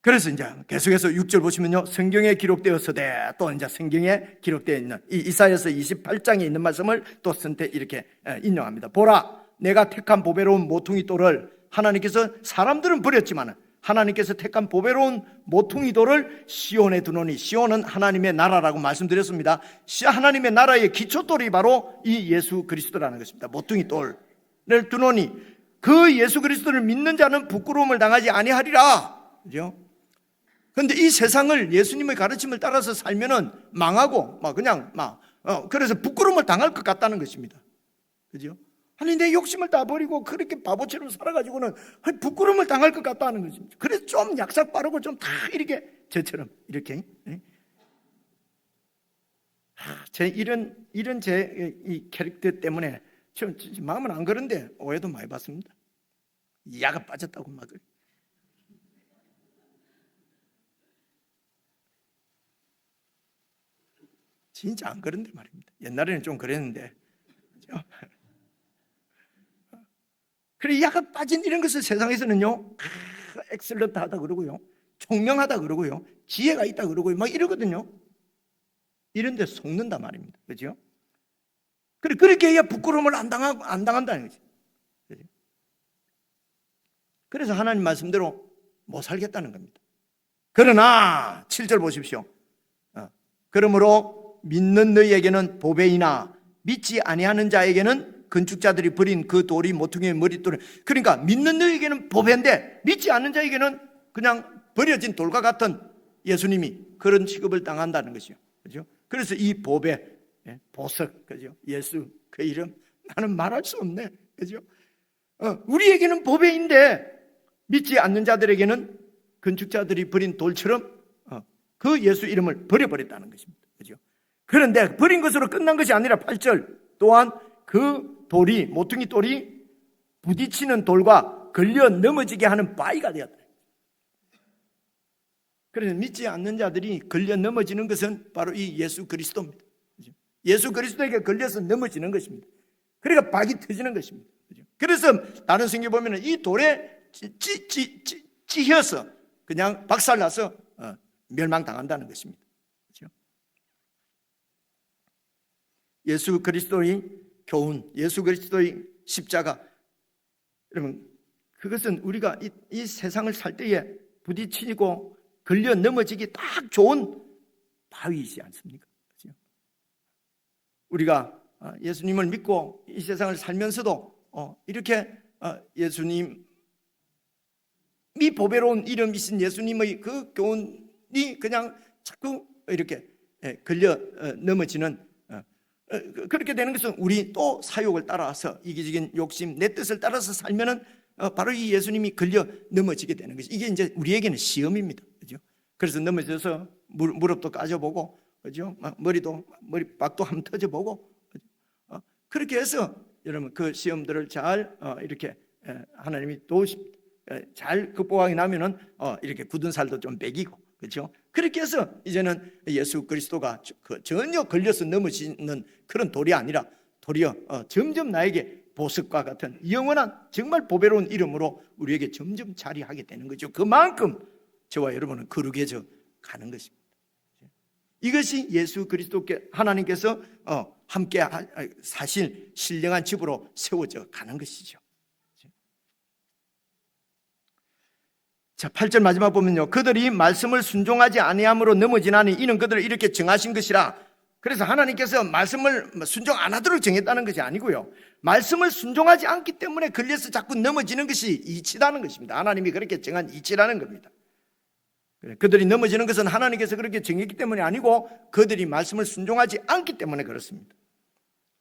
그래서 이제 계속해서 6절 보시면요. 성경에 기록되었으되, 또 이제 성경에 기록되어 있는 이사야서 28장에 있는 말씀을 또 선택 이렇게 인용합니다. 보라, 내가 택한 보배로운 모퉁이 돌을, 하나님께서 사람들은 버렸지만 하나님께서 택한 보배로운 모퉁이 돌을 시온에 두노니, 시온은 하나님의 나라라고 말씀드렸습니다. 하나님의 나라의 기초돌이 바로 이 예수 그리스도라는 것입니다. 모퉁이 돌을 두노니 그 예수 그리스도를 믿는 자는 부끄러움을 당하지 아니하리라. 그죠? 그런데 이 세상을 예수님의 가르침을 따라서 살면은 망하고 그래서 부끄러움을 당할 것 같다는 것입니다. 그죠? 아니 내 욕심을 다 버리고 그렇게 바보처럼 살아가지고는 부끄러움을 당할 것 같다는 것입니다. 그래서 좀 약삭 빠르고 좀 다 이렇게 저처럼 이렇게 제 이런 제 이 캐릭터 때문에 좀 마음은 안 그런데 오해도 많이 받습니다. 야가 빠졌다고 막. 진짜 안 그런데 말입니다. 옛날에는 좀 그랬는데. 그래 약간 빠진 이런 것을 세상에서는요 엑셀런트하다 그러고요, 총명하다 그러고요, 지혜가 있다 그러고요 막 이러거든요. 이런데 속는단 말입니다. 그죠? 그래 그렇게 해야 부끄러움을 안 당한다는 거지. 그죠? 그래서 하나님 말씀대로 못 살겠다는 겁니다. 그러나 7절 보십시오. 그러므로 믿는 너희에게는 보배이나 믿지 아니하는 자에게는 건축자들이 버린 그 돌이 모퉁이의 머릿돌. 그러니까 믿는 너희에게는 보배인데 믿지 않는 자에게는 그냥 버려진 돌과 같은 예수님이 그런 취급을 당한다는 것이요. 그죠? 그래서 이 보배, 보석, 그죠? 예수 그 이름 나는 말할 수 없네. 그죠? 우리에게는 보배인데 믿지 않는 자들에게는 건축자들이 버린 돌처럼 그 예수 이름을 버려버렸다는 것입니다. 그죠? 그런데 버린 것으로 끝난 것이 아니라 8절 또한 그 돌이, 모퉁이 돌이 부딪히는 돌과 걸려 넘어지게 하는 바위가 되었다. 그래서 믿지 않는 자들이 걸려 넘어지는 것은 바로 이 예수 그리스도입니다. 그죠? 예수 그리스도에게 걸려서 넘어지는 것입니다. 그러니까 박이 터지는 것입니다. 그죠? 그래서 다른 성경 보면 이 돌에 찌혀서 그냥 박살나서 멸망당한다는 것입니다. 그렇죠? 예수 그리스도의 교훈, 예수 그리스도의 십자가, 여러분 그것은 우리가 이 세상을 살 때에 부딪히고 걸려 넘어지기 딱 좋은 바위이지 않습니까? 그렇죠? 우리가 예수님을 믿고 이 세상을 살면서도 이렇게 예수님 이 보배로운 이름이신 예수님의 그 교훈이 그냥 자꾸 이렇게 걸려 넘어지는 그렇게 되는 것은 우리 또 사욕을 따라서 이기적인 욕심, 내 뜻을 따라서 살면은 바로 이 예수님이 걸려 넘어지게 되는 것이 이게 이제 우리에게는 시험입니다. 그죠? 그래서 넘어져서 무릎도 까져보고, 그죠? 머리박도 한번 터져보고, 그렇게 해서 여러분 그 시험들을 잘 이렇게 하나님이 잘 극복하게 나면은 이렇게 굳은 살도 좀 배기고, 그렇죠? 그렇게 해서 이제는 예수 그리스도가 전혀 걸려서 넘어지는 그런 돌이 아니라 도리어 점점 나에게 보석과 같은 영원한 정말 보배로운 이름으로 우리에게 점점 자리하게 되는 거죠. 그만큼 저와 여러분은 거룩해져 가는 것입니다. 이것이 예수 그리스도께 하나님께서 함께 사실 신령한 집으로 세워져 가는 것이죠. 자, 8절 마지막 보면요, 그들이 말씀을 순종하지 아니함으로 넘어지나니 이는 그들을 이렇게 정하신 것이라. 그래서 하나님께서 말씀을 순종 안 하도록 정했다는 것이 아니고요, 말씀을 순종하지 않기 때문에 걸려서 자꾸 넘어지는 것이 이치라는 것입니다. 하나님이 그렇게 정한 이치라는 겁니다. 그들이 넘어지는 것은 하나님께서 그렇게 정했기 때문이 아니고 그들이 말씀을 순종하지 않기 때문에 그렇습니다.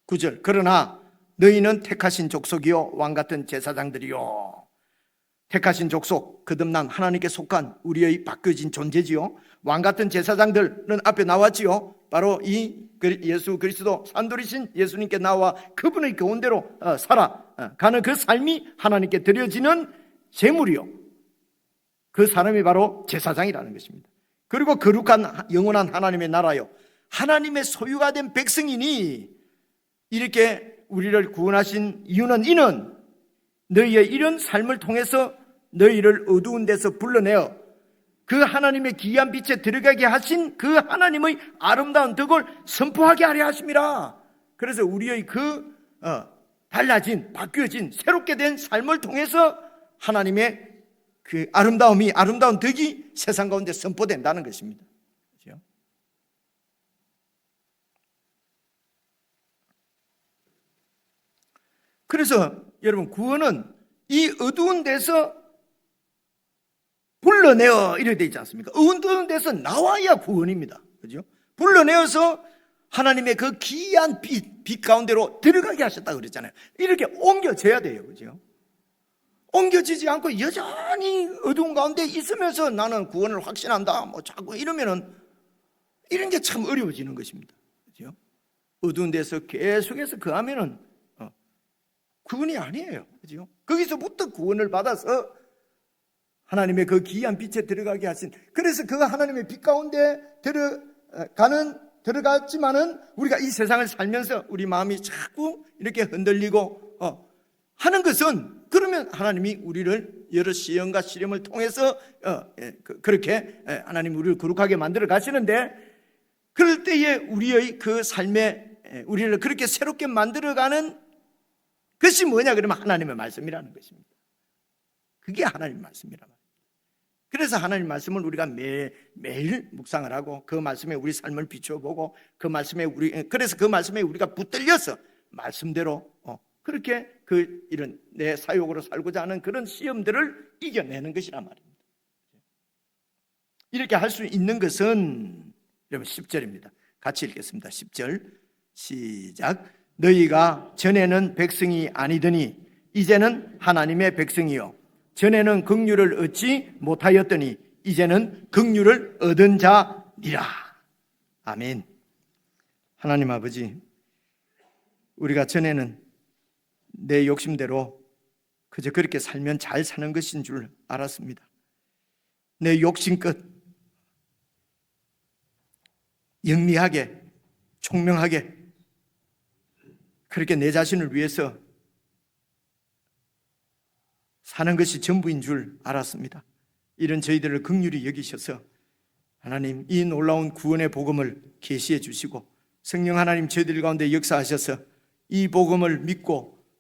9절 그러나 너희는 택하신 족속이요 왕같은 제사장들이요. 택하신 족속, 거듭난 하나님께 속한 우리의 바뀌어진 존재지요. 왕같은 제사장들은 앞에 나왔지요. 바로 이 예수 그리스도 산돌이신 예수님께 나와 그분의 교훈대로 살아가는 그 삶이 하나님께 드려지는 제물이요, 그 사람이 바로 제사장이라는 것입니다. 그리고 거룩한 영원한 하나님의 나라요, 하나님의 소유가 된 백성이니 이렇게 우리를 구원하신 이유는 이는 너희의 이런 삶을 통해서 너희를 어두운 데서 불러내어 그 하나님의 귀한 빛에 들어가게 하신 그 하나님의 아름다운 덕을 선포하게 하려 하심이라. 그래서 우리의 그 달라진, 바뀌어진, 새롭게 된 삶을 통해서 하나님의 그 아름다운 덕이 세상 가운데 선포된다는 것입니다. 그렇죠? 그래서 여러분 구원은 이 어두운 데서 불러내어 이렇게 되어 있지 않습니까? 어두운 데서 나와야 구원입니다. 그죠? 불러내어서 하나님의 그 귀한 빛 가운데로 들어가게 하셨다 그랬잖아요. 이렇게 옮겨져야 돼요. 그죠? 옮겨지지 않고 여전히 어두운 가운데 있으면서 나는 구원을 확신한다 뭐 자꾸 이러면은 이런 게 참 어려워지는 것입니다. 그죠? 어두운 데서 계속해서 거하면은 구원이 아니에요. 그죠? 거기서부터 구원을 받아서 하나님의 그 귀한 빛에 들어가게 하신, 그래서 그 하나님의 빛 가운데 들어갔지만은 우리가 이 세상을 살면서 우리 마음이 자꾸 이렇게 흔들리고 하는 것은 그러면 하나님이 우리를 여러 시험과 시련을 통해서 그렇게 하나님 우리를 거룩하게 만들어 가시는데, 그럴 때에 우리의 그 삶에 우리를 그렇게 새롭게 만들어가는 것이 뭐냐 그러면 하나님의 말씀이라는 것입니다. 그게 하나님의 말씀이란 말이에요. 그래서 하나님 말씀을 우리가 매일 묵상을 하고 그 말씀에 우리 삶을 비춰보고 그 말씀에 그래서 그 말씀에 우리가 붙들려서 말씀대로 그렇게 이런 내 사욕으로 살고자 하는 그런 시험들을 이겨내는 것이란 말입니다. 이렇게 할 수 있는 것은 여러분 10절입니다. 같이 읽겠습니다. 10절 시작. 너희가 전에는 백성이 아니더니 이제는 하나님의 백성이요 전에는 긍휼을 얻지 못하였더니 이제는 긍휼을 얻은 자니라. 아멘. 하나님 아버지, 우리가 전에는 내 욕심대로 그저 그렇게 살면 잘 사는 것인 줄 알았습니다. 내 욕심껏 영리하게 총명하게 그렇게 내 자신을 위해서 사는 것이 전부인 줄 알았습니다. 이런 저희들을 긍휼히 여기셔서 하나님 이 놀라운 구원의 복음을 계시해 주시고 성령 하나님 저희들 가운데 역사하셔서 이 복음을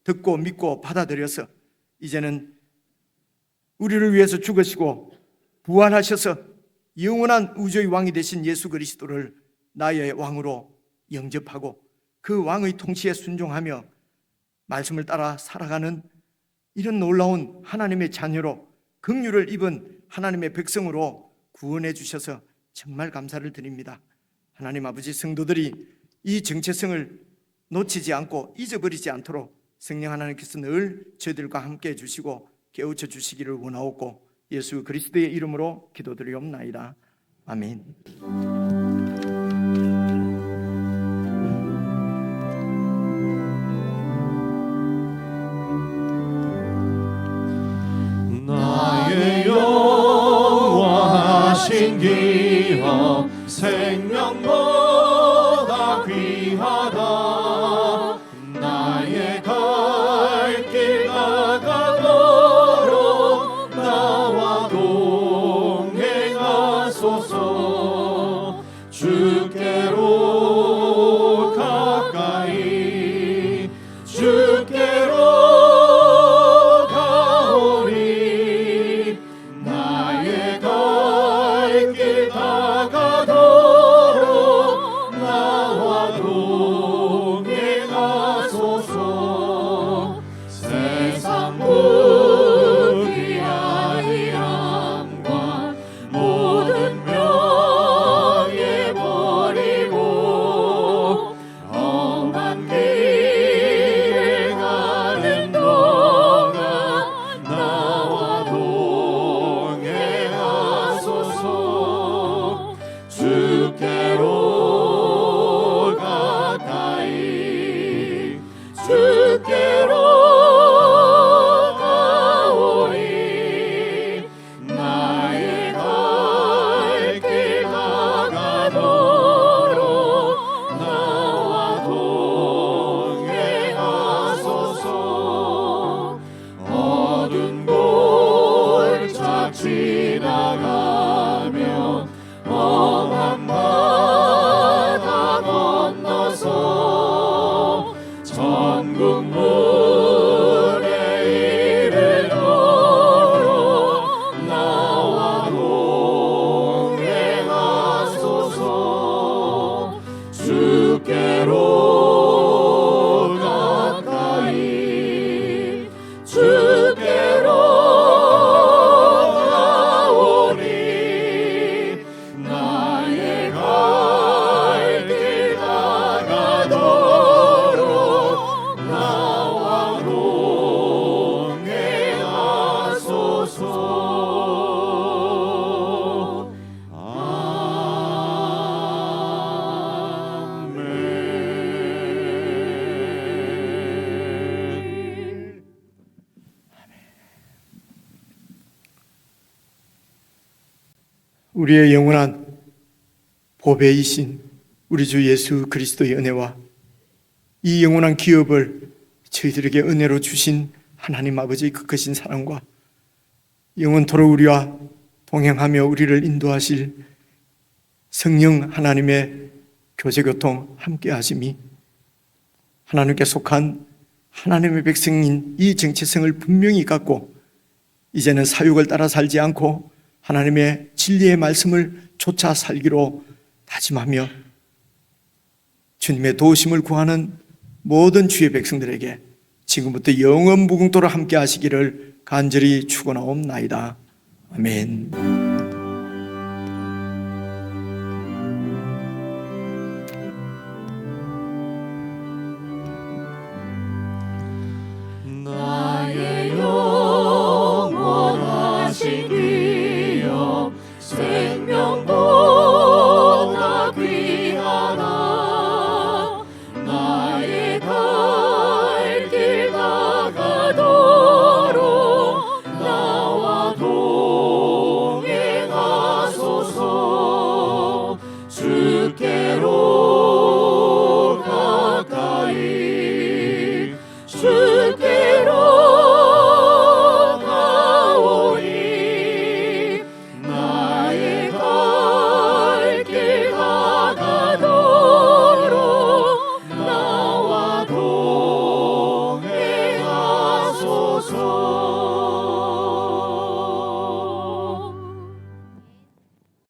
듣고 믿고 받아들여서 이제는 우리를 위해서 죽으시고 부활하셔서 영원한 우주의 왕이 되신 예수 그리스도를 나의 왕으로 영접하고 그 왕의 통치에 순종하며 말씀을 따라 살아가는 이런 놀라운 하나님의 자녀로 긍휼을 입은 하나님의 백성으로 구원해 주셔서 정말 감사를 드립니다. 하나님 아버지, 성도들이 이 정체성을 놓치지 않고 잊어버리지 않도록 성령 하나님께서 늘 저희들과 함께 해주시고 깨우쳐 주시기를 원하옵고 예수 그리스도의 이름으로 기도드리옵나이다. 아멘.
나의 영원하신 기업 생명보다 귀하다. 나의 갈 길 나가도록 나와 동행하소서. 주께로 가까이 주께로
우리의 영원한 보배이신 우리 주 예수 그리스도의 은혜와 이 영원한 기업을 저희들에게 은혜로 주신 하나님 아버지의 그 크신 사랑과 영원토록 우리와 동행하며 우리를 인도하실 성령 하나님의 교제교통 함께 하심이 하나님께 속한 하나님의 백성인 이 정체성을 분명히 갖고 이제는 사육을 따라 살지 않고 하나님의 진리의 말씀을 쫓아 살기로 다짐하며 주님의 도우심을 구하는 모든 주의 백성들에게 지금부터 영원 무궁토록 함께 하시기를 간절히 축원하옵나이다. 아멘.